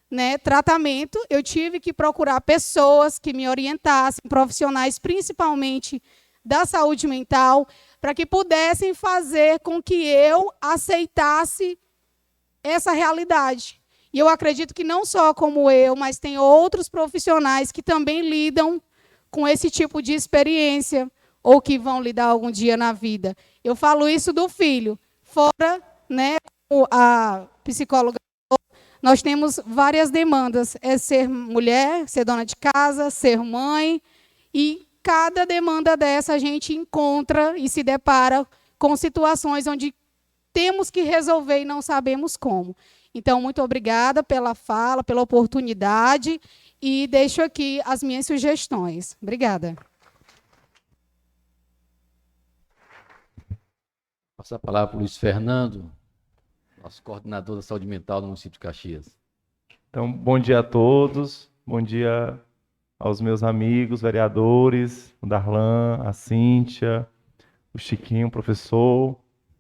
[SPEAKER 8] né, tratamento, eu tive que procurar pessoas que me orientassem, profissionais, principalmente da saúde mental, para que pudessem fazer com que eu aceitasse essa realidade. E eu acredito que não só como eu, mas tem outros profissionais que também lidam com esse tipo de experiência, ou que vão lidar algum dia na vida. Eu falo isso do filho. Fora, né, a psicóloga, nós temos várias demandas. É ser mulher, ser dona de casa, ser mãe. E cada demanda dessa a gente encontra e se depara com situações onde temos que resolver e não sabemos como. Então, muito obrigada pela fala, pela oportunidade. E deixo aqui as minhas sugestões. Obrigada.
[SPEAKER 1] Passar a palavra para o Luiz Fernando, nosso coordenador da saúde mental do município de Caxias.
[SPEAKER 9] Então, bom dia a todos, bom dia aos meus amigos, vereadores, o Darlan, a Cíntia, o Chiquinho, o professor,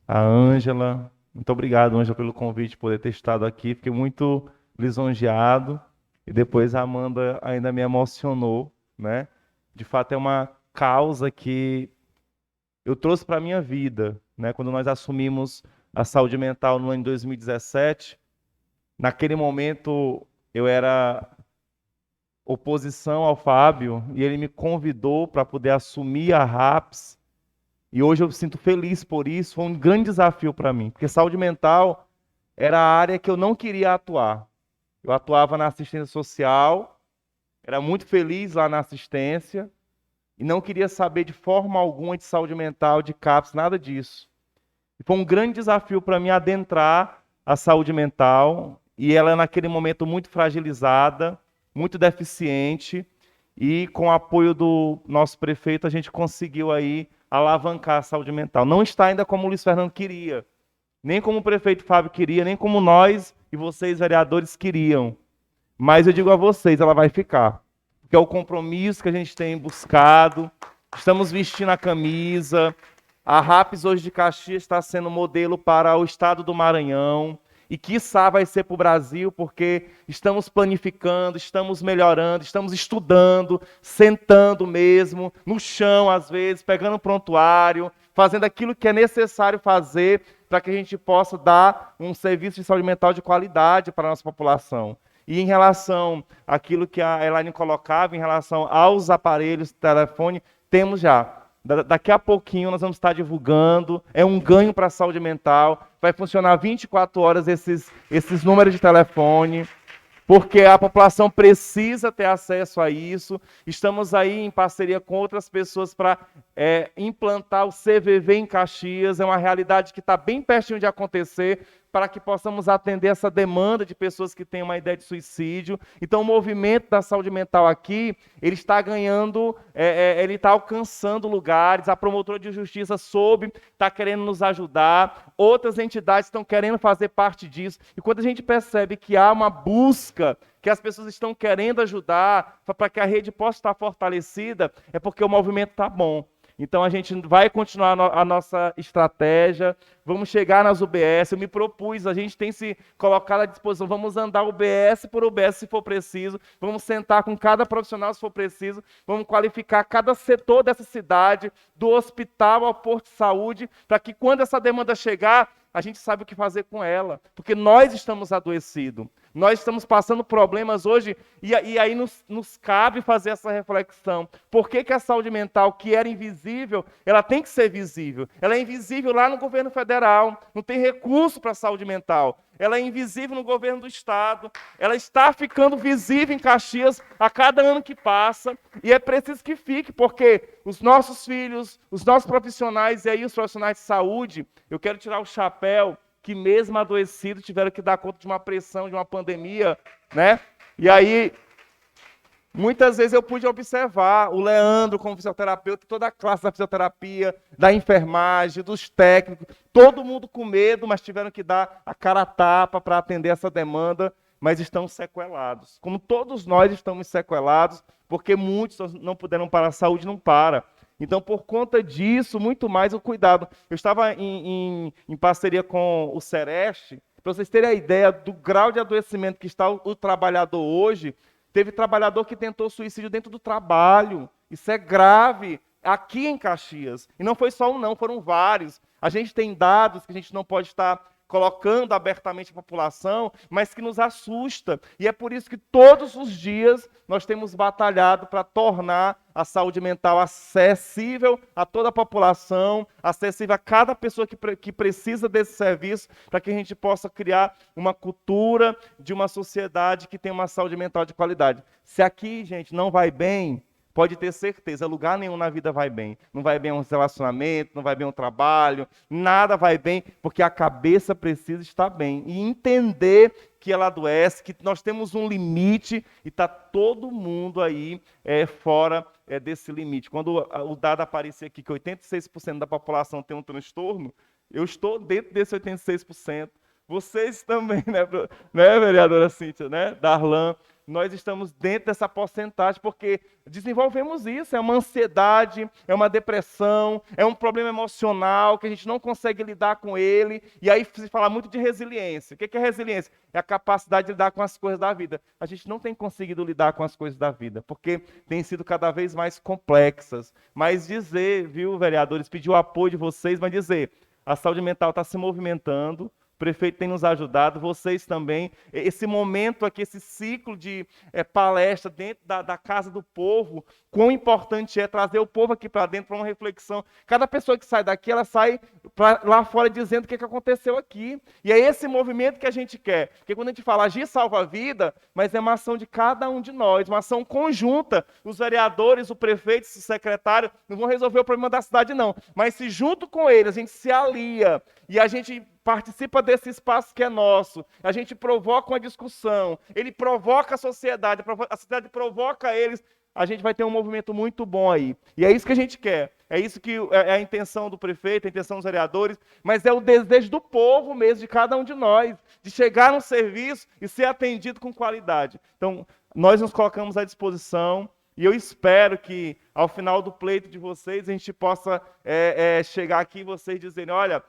[SPEAKER 9] a Ângela. Muito obrigado, Ângela, pelo convite, poder ter estado aqui. Fiquei muito lisonjeado. E depois a Amanda ainda me emocionou, né? De fato, é uma causa que eu trouxe para a minha vida, né? Quando nós assumimos a saúde mental no ano de 2017, naquele momento eu era oposição ao Fábio e ele me convidou para poder assumir a RAPS. E hoje eu me sinto feliz por isso. Foi um grande desafio para mim, porque saúde mental era a área que eu não queria atuar. Eu atuava na assistência social, era muito feliz lá na assistência e não queria saber de forma alguma de saúde mental, de CAPS, nada disso. E foi um grande desafio para mim adentrar a saúde mental, e ela naquele momento muito fragilizada, muito deficiente, e com o apoio do nosso prefeito a gente conseguiu aí alavancar a saúde mental. Não está ainda como o Luiz Fernando queria, nem como o prefeito Fábio queria, nem como nós e vocês, vereadores, queriam. Mas eu digo a vocês, ela vai ficar. Que é o compromisso que a gente tem buscado, estamos vestindo a camisa, a RAPS hoje de Caxias está sendo modelo para o estado do Maranhão, e quiçá vai ser para o Brasil, porque estamos planificando, estamos melhorando, estamos estudando, sentando mesmo, no chão às vezes, pegando prontuário, fazendo aquilo que é necessário fazer para que a gente possa dar um serviço de saúde mental de qualidade para a nossa população. E em relação àquilo que a Elaine colocava, em relação aos aparelhos de telefone, temos já. Daqui a pouquinho nós vamos estar divulgando, é um ganho para a saúde mental, vai funcionar 24 horas esses números de telefone, porque a população precisa ter acesso a isso. Estamos aí em parceria com outras pessoas para implantar o CVV em Caxias, é uma realidade que está bem pertinho de acontecer, para que possamos atender essa demanda de pessoas que têm uma ideia de suicídio. Então, o movimento da saúde mental aqui, ele está ganhando, ele está alcançando lugares, a promotora de justiça soube, está querendo nos ajudar, outras entidades estão querendo fazer parte disso, e quando a gente percebe que há uma busca, que as pessoas estão querendo ajudar, para que a rede possa estar fortalecida, é porque o movimento está bom. Então, a gente vai continuar a nossa estratégia, vamos chegar nas UBS, eu me propus, a gente tem se colocado à disposição, vamos andar UBS por UBS se for preciso, vamos sentar com cada profissional se for preciso, vamos qualificar cada setor dessa cidade, do hospital ao posto de saúde, para que quando essa demanda chegar, a gente sabe o que fazer com ela, porque nós estamos adoecidos. Nós estamos passando problemas hoje e aí nos cabe fazer essa reflexão. Por que que a saúde mental, que era invisível, ela tem que ser visível? Ela é invisível lá no governo federal, não tem recurso para a saúde mental. Ela é invisível no governo do estado, ela está ficando visível em Caxias a cada ano que passa, e é preciso que fique, porque os nossos filhos, os nossos profissionais, e aí os profissionais de saúde, eu quero tirar o chapéu, que mesmo adoecidos tiveram que dar conta de uma pressão, de uma pandemia, né? E aí, muitas vezes eu pude observar o Leandro como fisioterapeuta, toda a classe da fisioterapia, da enfermagem, dos técnicos, todo mundo com medo, mas tiveram que dar a cara a tapa para atender essa demanda, mas estão sequelados. Como todos nós estamos sequelados, porque muitos não puderam parar, a saúde não para. Então, por conta disso, muito mais o cuidado. Eu estava em parceria com o Sereste, para vocês terem a ideia do grau de adoecimento que está o trabalhador hoje. Teve trabalhador que tentou suicídio dentro do trabalho. Isso é grave aqui em Caxias. E não foi só um não, foram vários. A gente tem dados que a gente não pode estar colocando abertamente a população, mas que nos assusta. E é por isso que todos os dias nós temos batalhado para tornar a saúde mental acessível a toda a população, acessível a cada pessoa que precisa desse serviço, para que a gente possa criar uma cultura de uma sociedade que tem uma saúde mental de qualidade. Se aqui, gente, não vai bem, pode ter certeza, lugar nenhum na vida vai bem. Não vai bem um relacionamento, não vai bem um trabalho, nada vai bem, porque a cabeça precisa estar bem. E entender que ela adoece, que nós temos um limite e está todo mundo aí fora desse limite. Quando o dado aparecer aqui que 86% da população tem um transtorno, eu estou dentro desse 86%. Vocês também, né, vereadora Cíntia, né, Darlan? Nós estamos dentro dessa porcentagem porque desenvolvemos isso, é uma ansiedade, é uma depressão, é um problema emocional que a gente não consegue lidar com ele, e aí se fala muito de resiliência. O que é resiliência? É a capacidade de lidar com as coisas da vida. A gente não tem conseguido lidar com as coisas da vida, porque têm sido cada vez mais complexas. Mas dizer, viu, vereadores, pedir o apoio de vocês, mas dizer, a saúde mental está se movimentando, o prefeito tem nos ajudado, vocês também. Esse momento aqui, esse ciclo de palestra dentro da Casa do Povo, quão importante é trazer o povo aqui para dentro para uma reflexão. Cada pessoa que sai daqui, ela sai lá fora dizendo o que aconteceu aqui. E é esse movimento que a gente quer. Porque quando a gente fala agir salva a vida, mas é uma ação de cada um de nós, uma ação conjunta. Os vereadores, o prefeito, o secretário, não vão resolver o problema da cidade, não. Mas se junto com eles a gente se alia e a gente participa desse espaço que é nosso, a gente provoca uma discussão, ele provoca a sociedade provoca eles, a gente vai ter um movimento muito bom aí. E é isso que a gente quer, é isso que é a intenção do prefeito, a intenção dos vereadores, mas é o desejo do povo mesmo, de cada um de nós, de chegar no serviço e ser atendido com qualidade. Então, nós nos colocamos à disposição, e eu espero que, ao final do pleito de vocês, a gente possa chegar aqui e vocês dizerem, olha,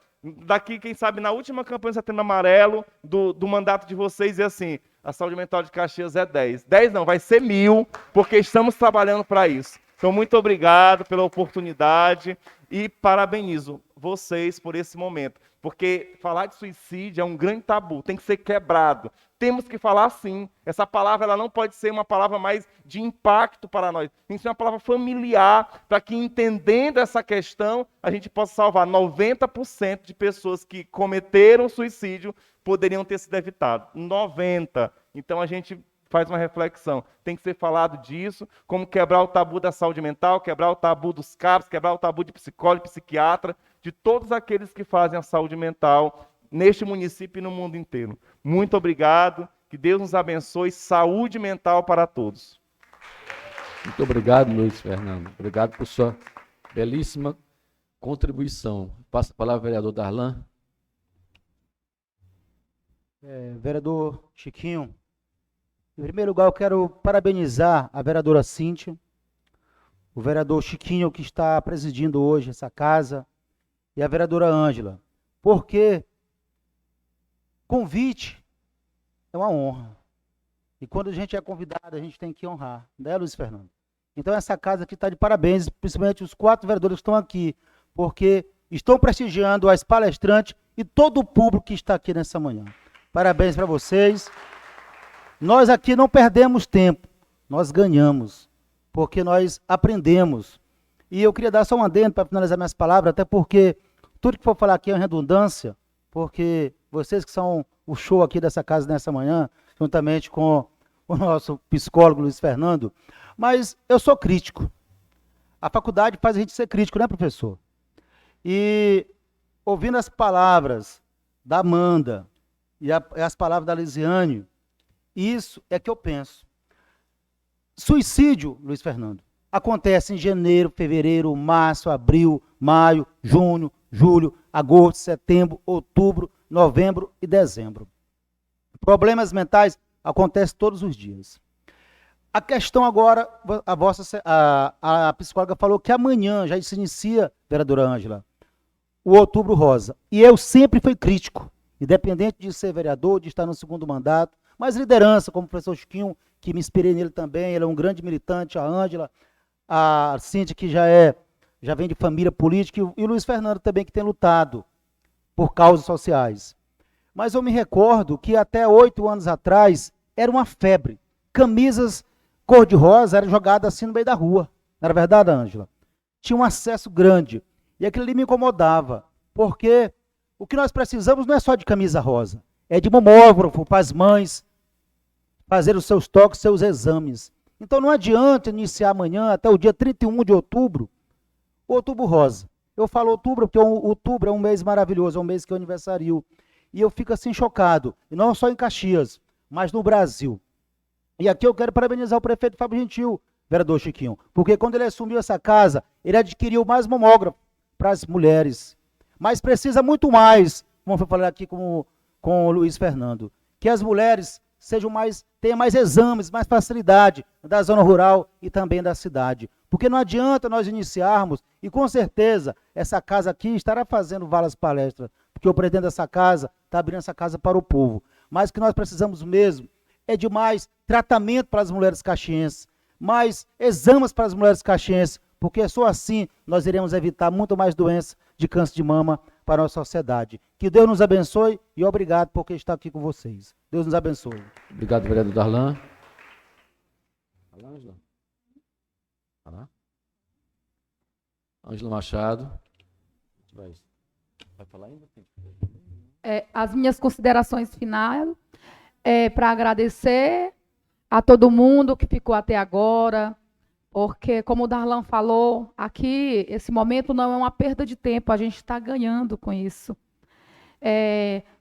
[SPEAKER 9] daqui, quem sabe, na última campanha do Setembro Amarelo, do mandato de vocês, é assim, a saúde mental de Caxias é 10. 10 não, vai ser 1000, porque estamos trabalhando para isso. Então, muito obrigado pela oportunidade e parabenizo vocês por esse momento. Porque falar de suicídio é um grande tabu, tem que ser quebrado. Temos que falar sim. Essa palavra ela não pode ser uma palavra mais de impacto para nós. Tem que ser uma palavra familiar, para que, entendendo essa questão, a gente possa salvar 90% de pessoas que cometeram suicídio poderiam ter sido evitado. 90%. Então, a gente faz uma reflexão. Tem que ser falado disso, como quebrar o tabu da saúde mental, quebrar o tabu dos CAPs, quebrar o tabu de psicólogo, psiquiatra, de todos aqueles que fazem a saúde mental neste município e no mundo inteiro. Muito obrigado, que Deus nos abençoe, saúde mental para todos.
[SPEAKER 1] Muito obrigado, Luiz Fernando. Obrigado por sua belíssima contribuição. Passa a palavra ao vereador Darlan.
[SPEAKER 4] Vereador Chiquinho, em primeiro lugar eu quero parabenizar a vereadora Cíntia, o vereador Chiquinho que está presidindo hoje essa casa e a vereadora Ângela, porque convite é uma honra. E quando a gente é convidado, a gente tem que honrar, né, Luiz Fernando? Então essa casa aqui está de parabéns, principalmente os 4 vereadores que estão aqui, porque estão prestigiando as palestrantes e todo o público que está aqui nessa manhã. Parabéns para vocês. Nós aqui não perdemos tempo, nós ganhamos, porque nós aprendemos. E eu queria dar só um adendo para finalizar minhas palavras, até porque tudo que for falar aqui é uma redundância, porque vocês que são o show aqui dessa casa nessa manhã, juntamente com o nosso psicólogo Luiz Fernando, mas eu sou crítico. A faculdade faz a gente ser crítico, né, professor? E ouvindo as palavras da Amanda e as palavras da Lisiane, isso é que eu penso. Suicídio, Luiz Fernando, acontece em janeiro, fevereiro, março, abril, maio, junho, julho, agosto, setembro, outubro, novembro e dezembro. Problemas mentais acontecem todos os dias. A questão agora, a psicóloga falou que amanhã já se inicia, vereadora Ângela, o Outubro Rosa. E eu sempre fui crítico, independente de ser vereador, de estar no segundo mandato, mas liderança, como o professor Chiquinho, que me inspirei nele também, ele é um grande militante, a Ângela, a Cíntia, que já vem de família política, e o Luiz Fernando também, que tem lutado por causas sociais. Mas eu me recordo que até 8 anos atrás era uma febre. Camisas cor-de-rosa eram jogadas assim no meio da rua. Não era verdade, Ângela? Tinha um acesso grande. E aquilo ali me incomodava, porque o que nós precisamos não é só de camisa rosa, é de mamógrafo para as mães fazer os seus toques, seus exames. Então não adianta iniciar amanhã, até o dia 31 de outubro, o Outubro Rosa. Eu falo outubro porque outubro é um mês maravilhoso, é um mês que eu aniversario. E eu fico assim chocado, e não só em Caxias, mas no Brasil. E aqui eu quero parabenizar o prefeito Fábio Gentil, vereador Chiquinho, porque quando ele assumiu essa casa, ele adquiriu mais mamógrafo para as mulheres. Mas precisa muito mais, como eu falei aqui com o Luiz Fernando, que as mulheres tenham mais exames, mais facilidade da zona rural e também da cidade. Porque não adianta nós iniciarmos, e com certeza essa casa aqui estará fazendo várias palestras, porque o presidente dessa casa está abrindo essa casa para o povo. Mas o que nós precisamos mesmo é de mais tratamento para as mulheres caxienses, mais exames para as mulheres caxienses, porque só assim nós iremos evitar muito mais doenças de câncer de mama para a nossa sociedade. Que Deus nos abençoe e obrigado por estar aqui com vocês. Deus nos abençoe.
[SPEAKER 1] Obrigado, vereador Darlan. Ângela Machado. Vai falar ainda?
[SPEAKER 3] As minhas considerações finais para agradecer a todo mundo que ficou até agora, porque, como o Darlan falou, aqui, esse momento não é uma perda de tempo, a gente está ganhando com isso.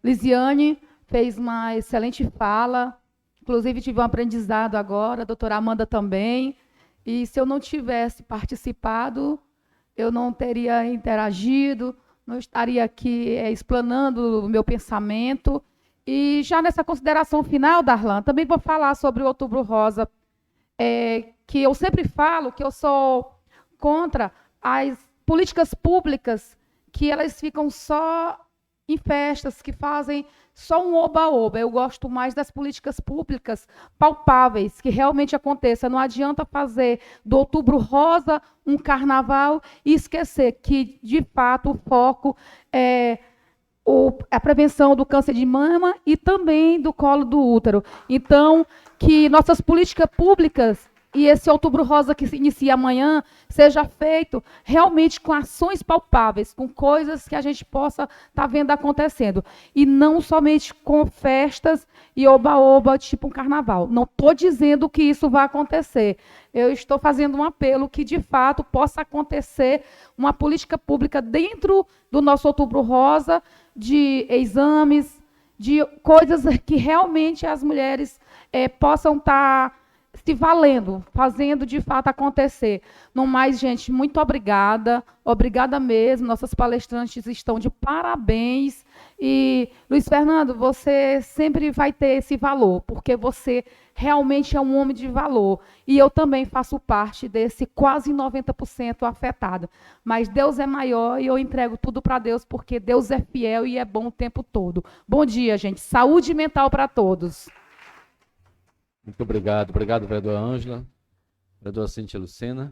[SPEAKER 3] Lisiane fez uma excelente fala, inclusive tive um aprendizado agora, a doutora Amanda também, e se eu não tivesse participado, eu não teria interagido, não estaria aqui explanando o meu pensamento. E já nessa consideração final, Darlan, também vou falar sobre o Outubro Rosa, que eu sempre falo que eu sou contra as políticas públicas que elas ficam só em festas, que fazem só um oba-oba. Eu gosto mais das políticas públicas palpáveis, que realmente aconteça. Não adianta fazer do Outubro Rosa um carnaval e esquecer que, de fato, o foco é a prevenção do câncer de mama e também do colo do útero. Então, que nossas políticas públicas e esse Outubro Rosa que se inicia amanhã seja feito realmente com ações palpáveis, com coisas que a gente possa estar vendo acontecendo. E não somente com festas e oba-oba, tipo um carnaval. Não estou dizendo que isso vai acontecer. Eu estou fazendo um apelo que, de fato, possa acontecer uma política pública dentro do nosso Outubro Rosa, de exames, de coisas que realmente as mulheres possam estar se valendo, fazendo de fato acontecer. No mais, gente, muito obrigada, obrigada mesmo, nossas palestrantes estão de parabéns, e Luiz Fernando, você sempre vai ter esse valor, porque você realmente é um homem de valor, e eu também faço parte desse quase 90% afetado, mas Deus é maior e eu entrego tudo para Deus, porque Deus é fiel e é bom o tempo todo. Bom dia, gente, saúde mental para todos.
[SPEAKER 1] Muito obrigado. Obrigado, vereadora Ângela. Vereadora Cíntia Lucena.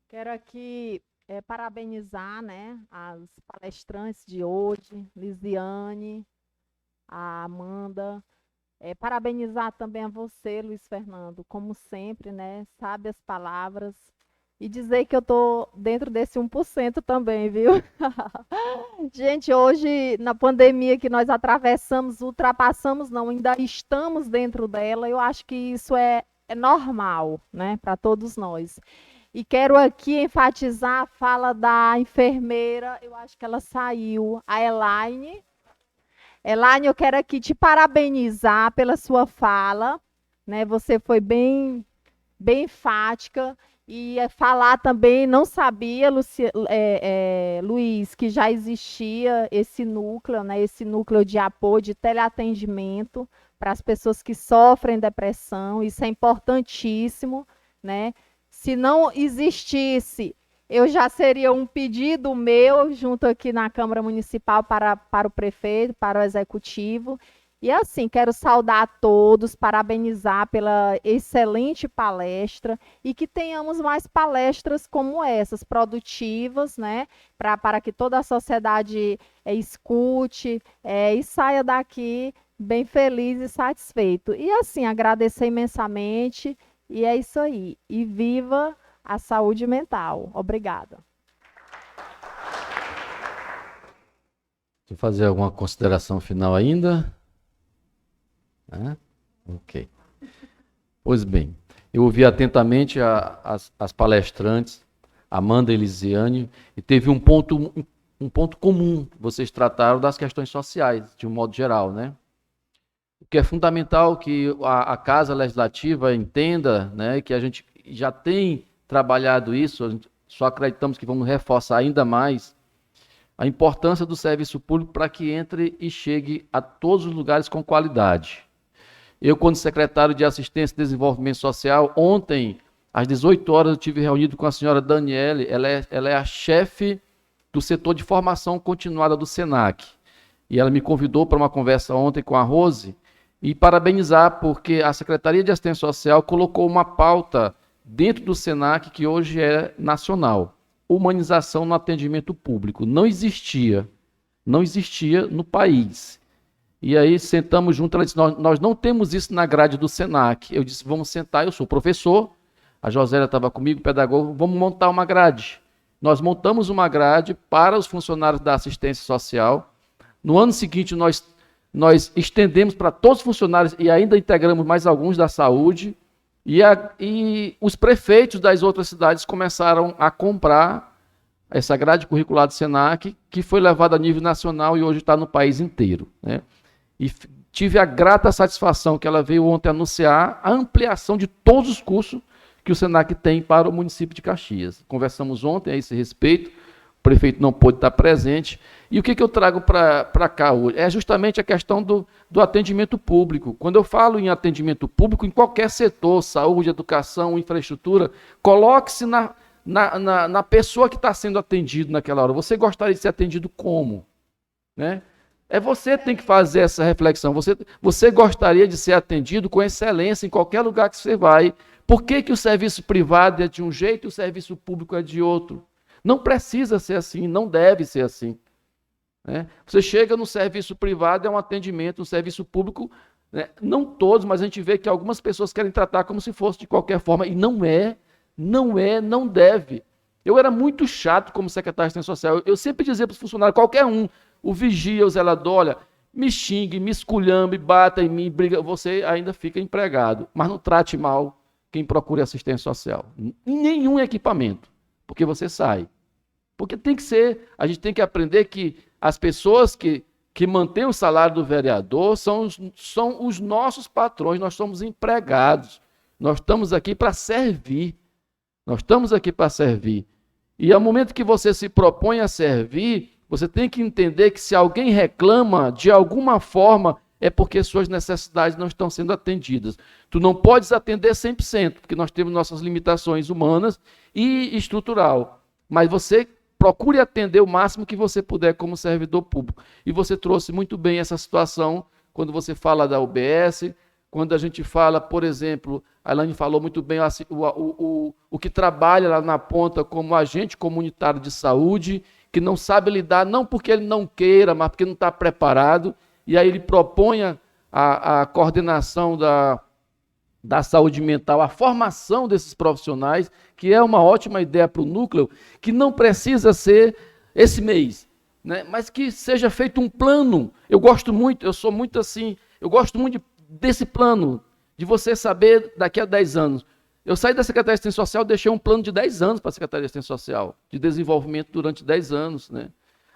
[SPEAKER 2] Quero aqui parabenizar, né, as palestrantes de hoje, Lisiane, a Amanda. Parabenizar também a você, Luiz Fernando, como sempre, né? Sabe as palavras. E dizer que eu estou dentro desse 1% também, viu? Gente, hoje, na pandemia que nós atravessamos, ultrapassamos, não, ainda estamos dentro dela, eu acho que isso é normal, né, para todos nós. E quero aqui enfatizar a fala da enfermeira, eu acho que ela saiu, a Elaine. Elaine, eu quero aqui te parabenizar pela sua fala, né? Você foi bem enfática. E falar também, não sabia, Luiz, que já existia esse núcleo, né? Esse núcleo de apoio, de teleatendimento para as pessoas que sofrem depressão. Isso é importantíssimo, né? Se não existisse, eu já seria um pedido meu, junto aqui na Câmara Municipal, para o prefeito, para o executivo. E assim, quero saudar a todos, parabenizar pela excelente palestra e que tenhamos mais palestras como essas, produtivas, né? Para que toda a sociedade escute e saia daqui bem feliz e satisfeito. E assim, agradecer imensamente e é isso aí. E viva a saúde mental. Obrigada.
[SPEAKER 1] Deixa eu fazer alguma consideração final ainda. Ok. Pois bem, eu ouvi atentamente as palestrantes, Amanda e Elisiane, e teve um ponto comum. Vocês trataram das questões sociais, de um modo geral, né? O que é fundamental que a Casa Legislativa entenda, né, que a gente já tem trabalhado isso, só acreditamos que vamos reforçar ainda mais a importância do serviço público para que entre e chegue a todos os lugares com qualidade. Eu, quando secretário de Assistência e Desenvolvimento Social, ontem, às 18 horas, eu tive reunido com a senhora Daniele, ela é a chefe do setor de formação continuada do SENAC. E ela me convidou para uma conversa ontem com a Rose e parabenizar, porque a Secretaria de Assistência Social colocou uma pauta dentro do SENAC que hoje é nacional. Humanização no atendimento público. Não existia no país. E aí sentamos junto, ela disse, nós não temos isso na grade do SENAC. Eu disse, vamos sentar, eu sou professor, a Josélia estava comigo, pedagogo, vamos montar uma grade. Nós montamos uma grade para os funcionários da assistência social. No ano seguinte, nós estendemos para todos os funcionários e ainda integramos mais alguns da saúde. E os prefeitos das outras cidades começaram a comprar essa grade curricular do SENAC, que foi levada a nível nacional e hoje está no país inteiro, né? E tive a grata satisfação que ela veio ontem anunciar a ampliação de todos os cursos que o SENAC tem para o município de Caxias. Conversamos ontem a esse respeito, o prefeito não pôde estar presente. E o que eu trago para cá hoje? É justamente a questão do atendimento público. Quando eu falo em atendimento público, em qualquer setor, saúde, educação, infraestrutura, coloque-se na pessoa que está sendo atendido naquela hora. Você gostaria de ser atendido como? Né? Você tem que fazer essa reflexão. Você gostaria de ser atendido com excelência em qualquer lugar que você vai. Por que o serviço privado é de um jeito e o serviço público é de outro? Não precisa ser assim, não deve ser assim. Né? Você chega no serviço privado, é um atendimento, no serviço público, né? Não todos, mas a gente vê que algumas pessoas querem tratar como se fosse de qualquer forma, e não deve. Eu era muito chato como secretário de Assistência Social. Eu sempre dizia para os funcionários, qualquer um, o vigia, o zelador, olha, me xingue, me esculhambe, bata em mim, briga, você ainda fica empregado. Mas não trate mal quem procure assistência social. Em nenhum equipamento, porque você sai. Porque tem que ser, a gente tem que aprender que as pessoas que mantêm o salário do vereador são os nossos patrões, nós somos empregados. Nós estamos aqui para servir. E ao momento que você se propõe a servir, você tem que entender que se alguém reclama de alguma forma, é porque suas necessidades não estão sendo atendidas. Tu não podes atender 100%, porque nós temos nossas limitações humanas e estrutural. Mas você procure atender o máximo que você puder como servidor público. E você trouxe muito bem essa situação quando você fala da UBS, quando a gente fala, por exemplo, a Elaine falou muito bem, o que trabalha lá na ponta como agente comunitário de saúde, que não sabe lidar, não porque ele não queira, mas porque não está preparado. e aí ele propõe a coordenação da saúde mental, a formação desses profissionais, que é uma ótima ideia para o núcleo, que não precisa ser esse mês, né? Mas que seja feito um plano. Eu gosto muito desse plano, de você saber daqui a 10 anos. Eu saí da Secretaria de Assistência Social, deixei um plano de 10 anos para a Secretaria de Assistência Social, de desenvolvimento durante 10 anos, né?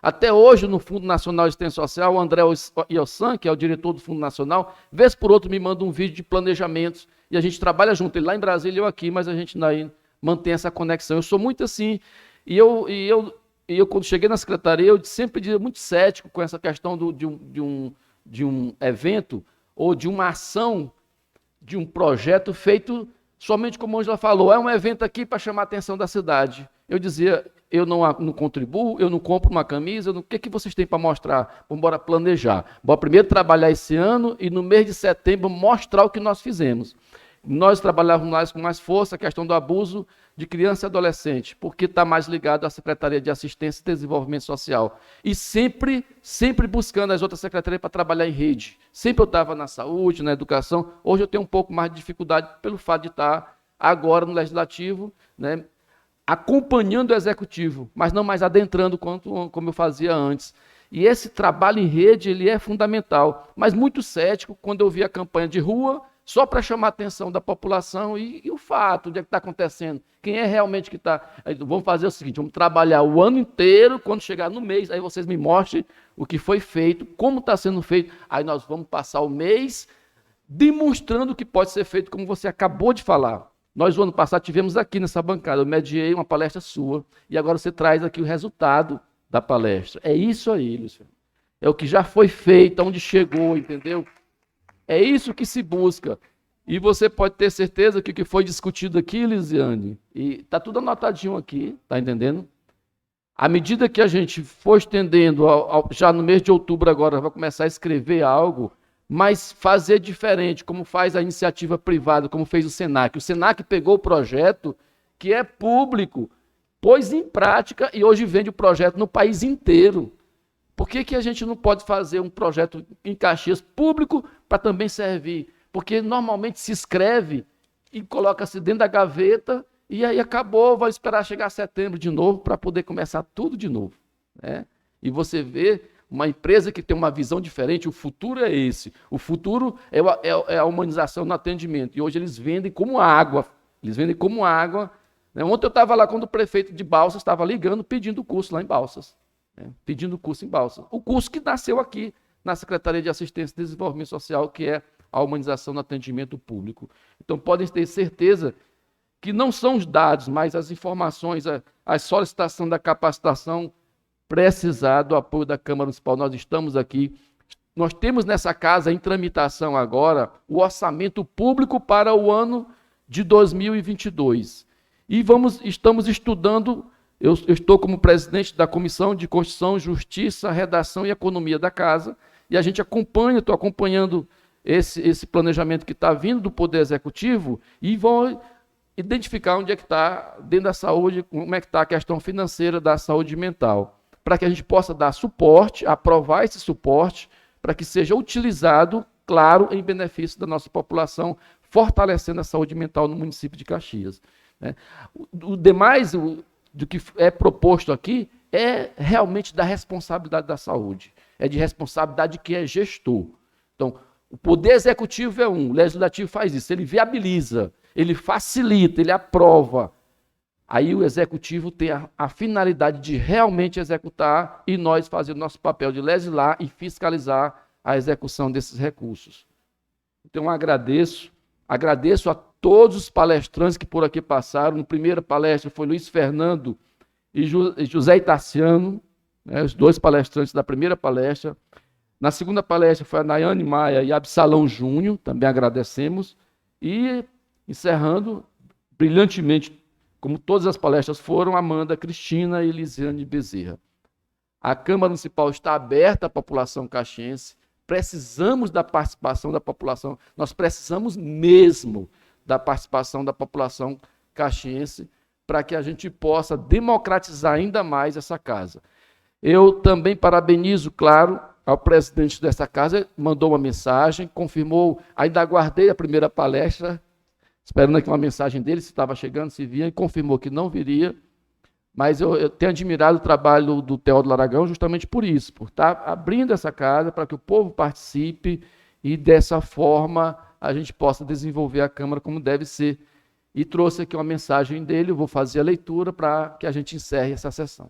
[SPEAKER 1] Até hoje, no Fundo Nacional de Assistência Social, o André Iossan, que é o diretor do Fundo Nacional, vez por outro me manda um vídeo de planejamentos, e a gente trabalha junto, ele lá em Brasília e eu aqui, mas a gente ainda mantém essa conexão. Eu sou muito assim, e eu quando cheguei na secretaria, eu sempre dizia muito cético com essa questão de um evento, ou de uma ação, de um projeto feito somente como a Ângela falou, é um evento aqui para chamar a atenção da cidade. Eu dizia, eu não contribuo, eu não compro uma camisa, o que vocês têm para mostrar? Vamos embora planejar. Bora primeiro trabalhar esse ano e no mês de setembro mostrar o que nós fizemos. Nós trabalhávamos mais com mais força a questão do abuso de criança e adolescente, porque está mais ligado à Secretaria de Assistência e Desenvolvimento Social. E sempre buscando as outras secretarias para trabalhar em rede. Sempre eu estava na saúde, na educação. Hoje eu tenho um pouco mais de dificuldade pelo fato de estar agora no Legislativo, né, acompanhando o Executivo, mas não mais adentrando como eu fazia antes. E esse trabalho em rede ele é fundamental, mas muito cético quando eu vi a campanha de rua, só para chamar a atenção da população e o fato de que está acontecendo. Quem é realmente que está... Vamos fazer o seguinte, vamos trabalhar o ano inteiro, quando chegar no mês, aí vocês me mostrem o que foi feito, como está sendo feito. Aí nós vamos passar o mês demonstrando o que pode ser feito, como você acabou de falar. Nós, o ano passado, tivemos aqui nessa bancada, eu mediei uma palestra sua, e agora você traz aqui o resultado da palestra. É isso aí, Lúcio. É o que já foi feito, aonde chegou, entendeu? É isso que se busca. E você pode ter certeza que o que foi discutido aqui, Lisiane, e está tudo anotadinho aqui, está entendendo? À medida que a gente for estendendo, já no mês de outubro agora, vai começar a escrever algo, mas fazer diferente, como faz a iniciativa privada, como fez o Senac. O Senac pegou o projeto, que é público, pôs em prática e hoje vende o projeto no país inteiro. Por que a gente não pode fazer um projeto em Caxias público para também servir? Porque normalmente se escreve e coloca-se dentro da gaveta e aí acabou, vai esperar chegar setembro de novo para poder começar tudo de novo, né? E você vê uma empresa que tem uma visão diferente, o futuro é esse. O futuro é a humanização no atendimento. E hoje eles vendem como água. Eles vendem como água. Ontem eu estava lá quando o prefeito de Balsas estava ligando, pedindo curso lá em Balsas. Pedindo curso em Balsas. O curso que nasceu aqui na Secretaria de Assistência e Desenvolvimento Social, que é a humanização no atendimento público. Então podem ter certeza que não são os dados, mas as informações, a solicitação da capacitação precisar do apoio da Câmara Municipal. Nós estamos aqui, nós temos nessa casa em tramitação agora o orçamento público para o ano de 2022. E estamos estudando, eu estou como presidente da Comissão de Constituição, Justiça, Redação e Economia da casa, e a gente estou acompanhando esse planejamento que está vindo do Poder Executivo e vão identificar onde é que está, dentro da saúde, como é que está a questão financeira da saúde mental, para que a gente possa dar suporte, aprovar esse suporte, para que seja utilizado, claro, em benefício da nossa população, fortalecendo a saúde mental no município de Caxias, né? O demais, do que é proposto aqui, é realmente da responsabilidade da saúde, é de responsabilidade de quem é gestor. Então, o Poder Executivo é o Legislativo faz isso, ele viabiliza, ele facilita, ele aprova. Aí o Executivo tem a finalidade de realmente executar e nós fazer o nosso papel de legislar e fiscalizar a execução desses recursos. Então, agradeço a todos os palestrantes que por aqui passaram. Na primeira palestra foi Luiz Fernando e José Itaciano, né, os dois palestrantes da primeira palestra. Na segunda palestra foi a Nayane Maia e Absalão Júnior, também agradecemos. E, encerrando, brilhantemente, como todas as palestras foram, Amanda Cristina e Elisiane Bezerra. A Câmara Municipal está aberta à população caxiense, precisamos da participação da população, nós precisamos mesmo da participação da população caxiense para que a gente possa democratizar ainda mais essa casa. Eu também parabenizo, claro, ao presidente dessa casa, mandou uma mensagem, confirmou, ainda aguardei a primeira palestra, esperando aqui uma mensagem dele, se estava chegando, se via, e confirmou que não viria. Mas eu tenho admirado o trabalho do Teódulo Aragão justamente por isso, por estar abrindo essa casa para que o povo participe e dessa forma a gente possa desenvolver a Câmara como deve ser. E trouxe aqui uma mensagem dele, eu vou fazer a leitura para que a gente encerre essa sessão.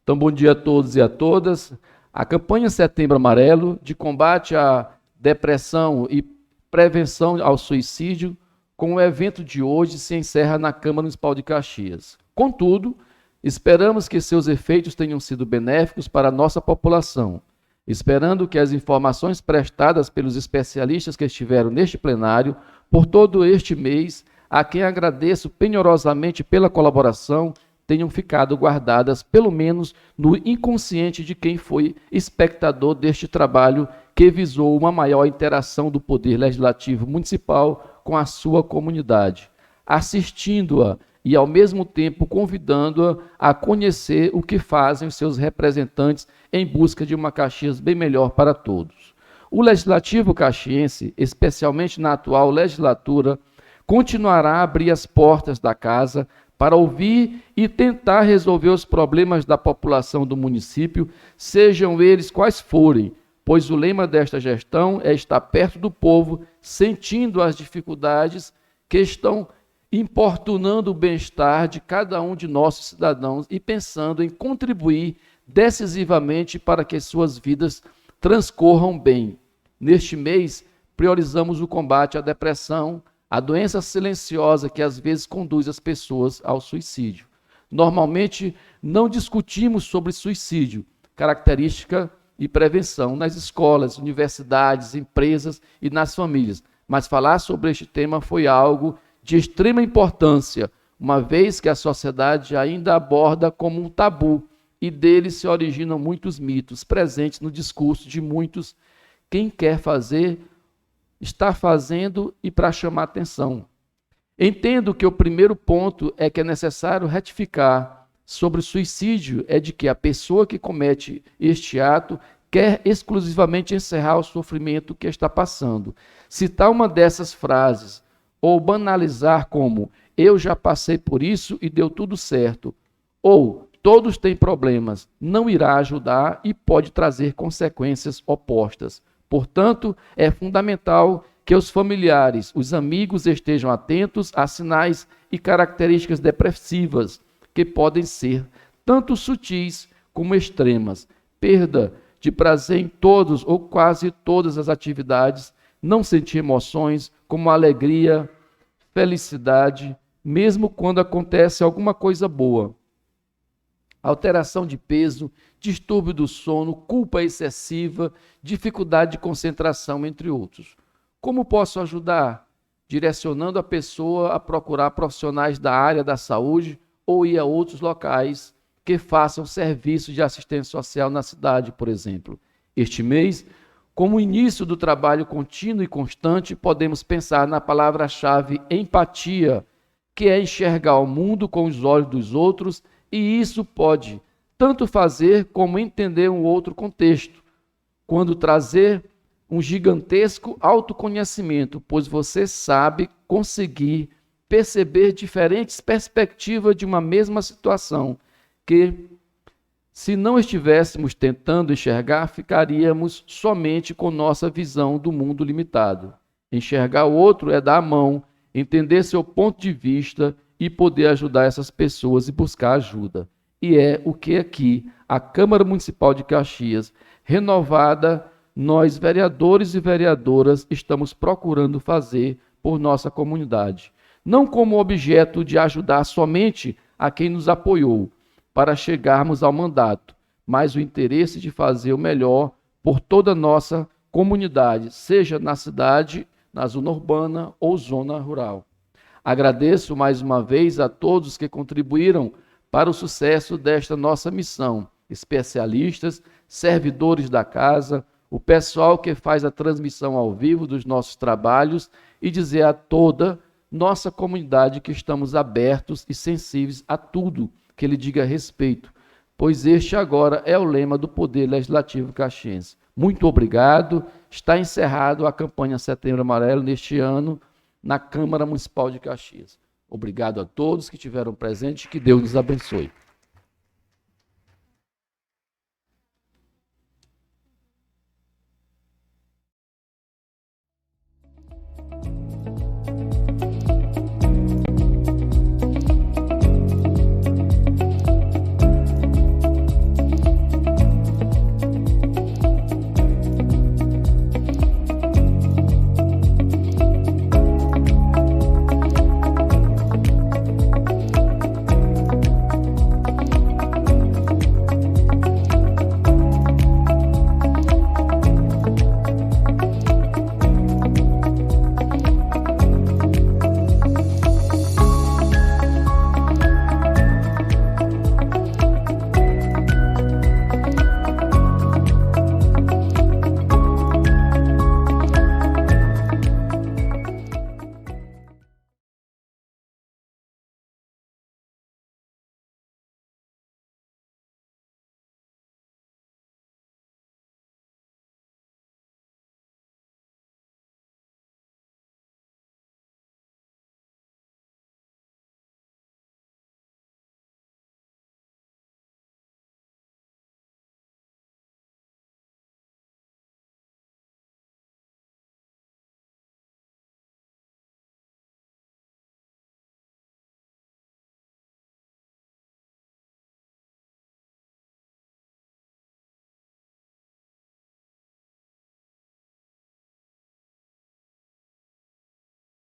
[SPEAKER 1] Então, bom dia a todos e a todas. A campanha Setembro Amarelo, de combate à depressão e prevenção ao suicídio, com o evento de hoje, se encerra na Câmara Municipal de Caxias. Contudo, esperamos que seus efeitos tenham sido benéficos para a nossa população, esperando que as informações prestadas pelos especialistas que estiveram neste plenário por todo este mês, a quem agradeço penhorosamente pela colaboração, tenham ficado guardadas, pelo menos no inconsciente de quem foi espectador deste trabalho que visou uma maior interação do Poder Legislativo Municipal com a sua comunidade, assistindo-a e, ao mesmo tempo, convidando-a a conhecer o que fazem os seus representantes em busca de uma Caxias bem melhor para todos. O Legislativo caxiense, especialmente na atual legislatura, continuará a abrir as portas da casa para ouvir e tentar resolver os problemas da população do município, sejam eles quais forem, pois o lema desta gestão é estar perto do povo, sentindo as dificuldades que estão importunando o bem-estar de cada um de nossos cidadãos e pensando em contribuir decisivamente para que suas vidas transcorram bem. Neste mês, priorizamos o combate à depressão, a doença silenciosa que às vezes conduz as pessoas ao suicídio. Normalmente, não discutimos sobre suicídio, característica e prevenção nas escolas, universidades, empresas e nas famílias. Mas falar sobre este tema foi algo de extrema importância, uma vez que a sociedade ainda aborda como um tabu e dele se originam muitos mitos presentes no discurso de muitos. Quem quer fazer, está fazendo e para chamar atenção. Entendo que o primeiro ponto é que é necessário retificar sobre o suicídio é de que a pessoa que comete este ato quer exclusivamente encerrar o sofrimento que está passando. Citar uma dessas frases ou banalizar como eu já passei por isso e deu tudo certo, ou todos têm problemas, não irá ajudar e pode trazer consequências opostas. Portanto, é fundamental que os familiares, os amigos estejam atentos a sinais e características depressivas que podem ser tanto sutis como extremas. Perda de prazer em todos ou quase todas as atividades, não sentir emoções como alegria, felicidade, mesmo quando acontece alguma coisa boa. Alteração de peso, distúrbio do sono, culpa excessiva, dificuldade de concentração, entre outros. Como posso ajudar? Direcionando a pessoa a procurar profissionais da área da saúde ou ir a outros locais que façam serviço de assistência social na cidade, por exemplo. Este mês, como início do trabalho contínuo e constante, podemos pensar na palavra-chave empatia, que é enxergar o mundo com os olhos dos outros, e isso pode tanto fazer como entender um outro contexto, quando trazer um gigantesco autoconhecimento, pois você sabe conseguir perceber diferentes perspectivas de uma mesma situação, que, se não estivéssemos tentando enxergar, ficaríamos somente com nossa visão do mundo limitado. Enxergar o outro é dar a mão, entender seu ponto de vista e poder ajudar essas pessoas e buscar ajuda. E é o que aqui a Câmara Municipal de Caxias, renovada, nós, vereadores e vereadoras, estamos procurando fazer por nossa comunidade. Não como objeto de ajudar somente a quem nos apoiou para chegarmos ao mandato, mas o interesse de fazer o melhor por toda a nossa comunidade, seja na cidade, na zona urbana ou zona rural. Agradeço mais uma vez a todos que contribuíram para o sucesso desta nossa missão, especialistas, servidores da casa, o pessoal que faz a transmissão ao vivo dos nossos trabalhos e dizer a toda nossa comunidade que estamos abertos e sensíveis a tudo que lhe diga respeito, pois este agora é o lema do Poder Legislativo caxiense. Muito obrigado. Está encerrado a campanha Setembro Amarelo neste ano na Câmara Municipal de Caxias. Obrigado a todos que estiveram presentes, que Deus nos abençoe.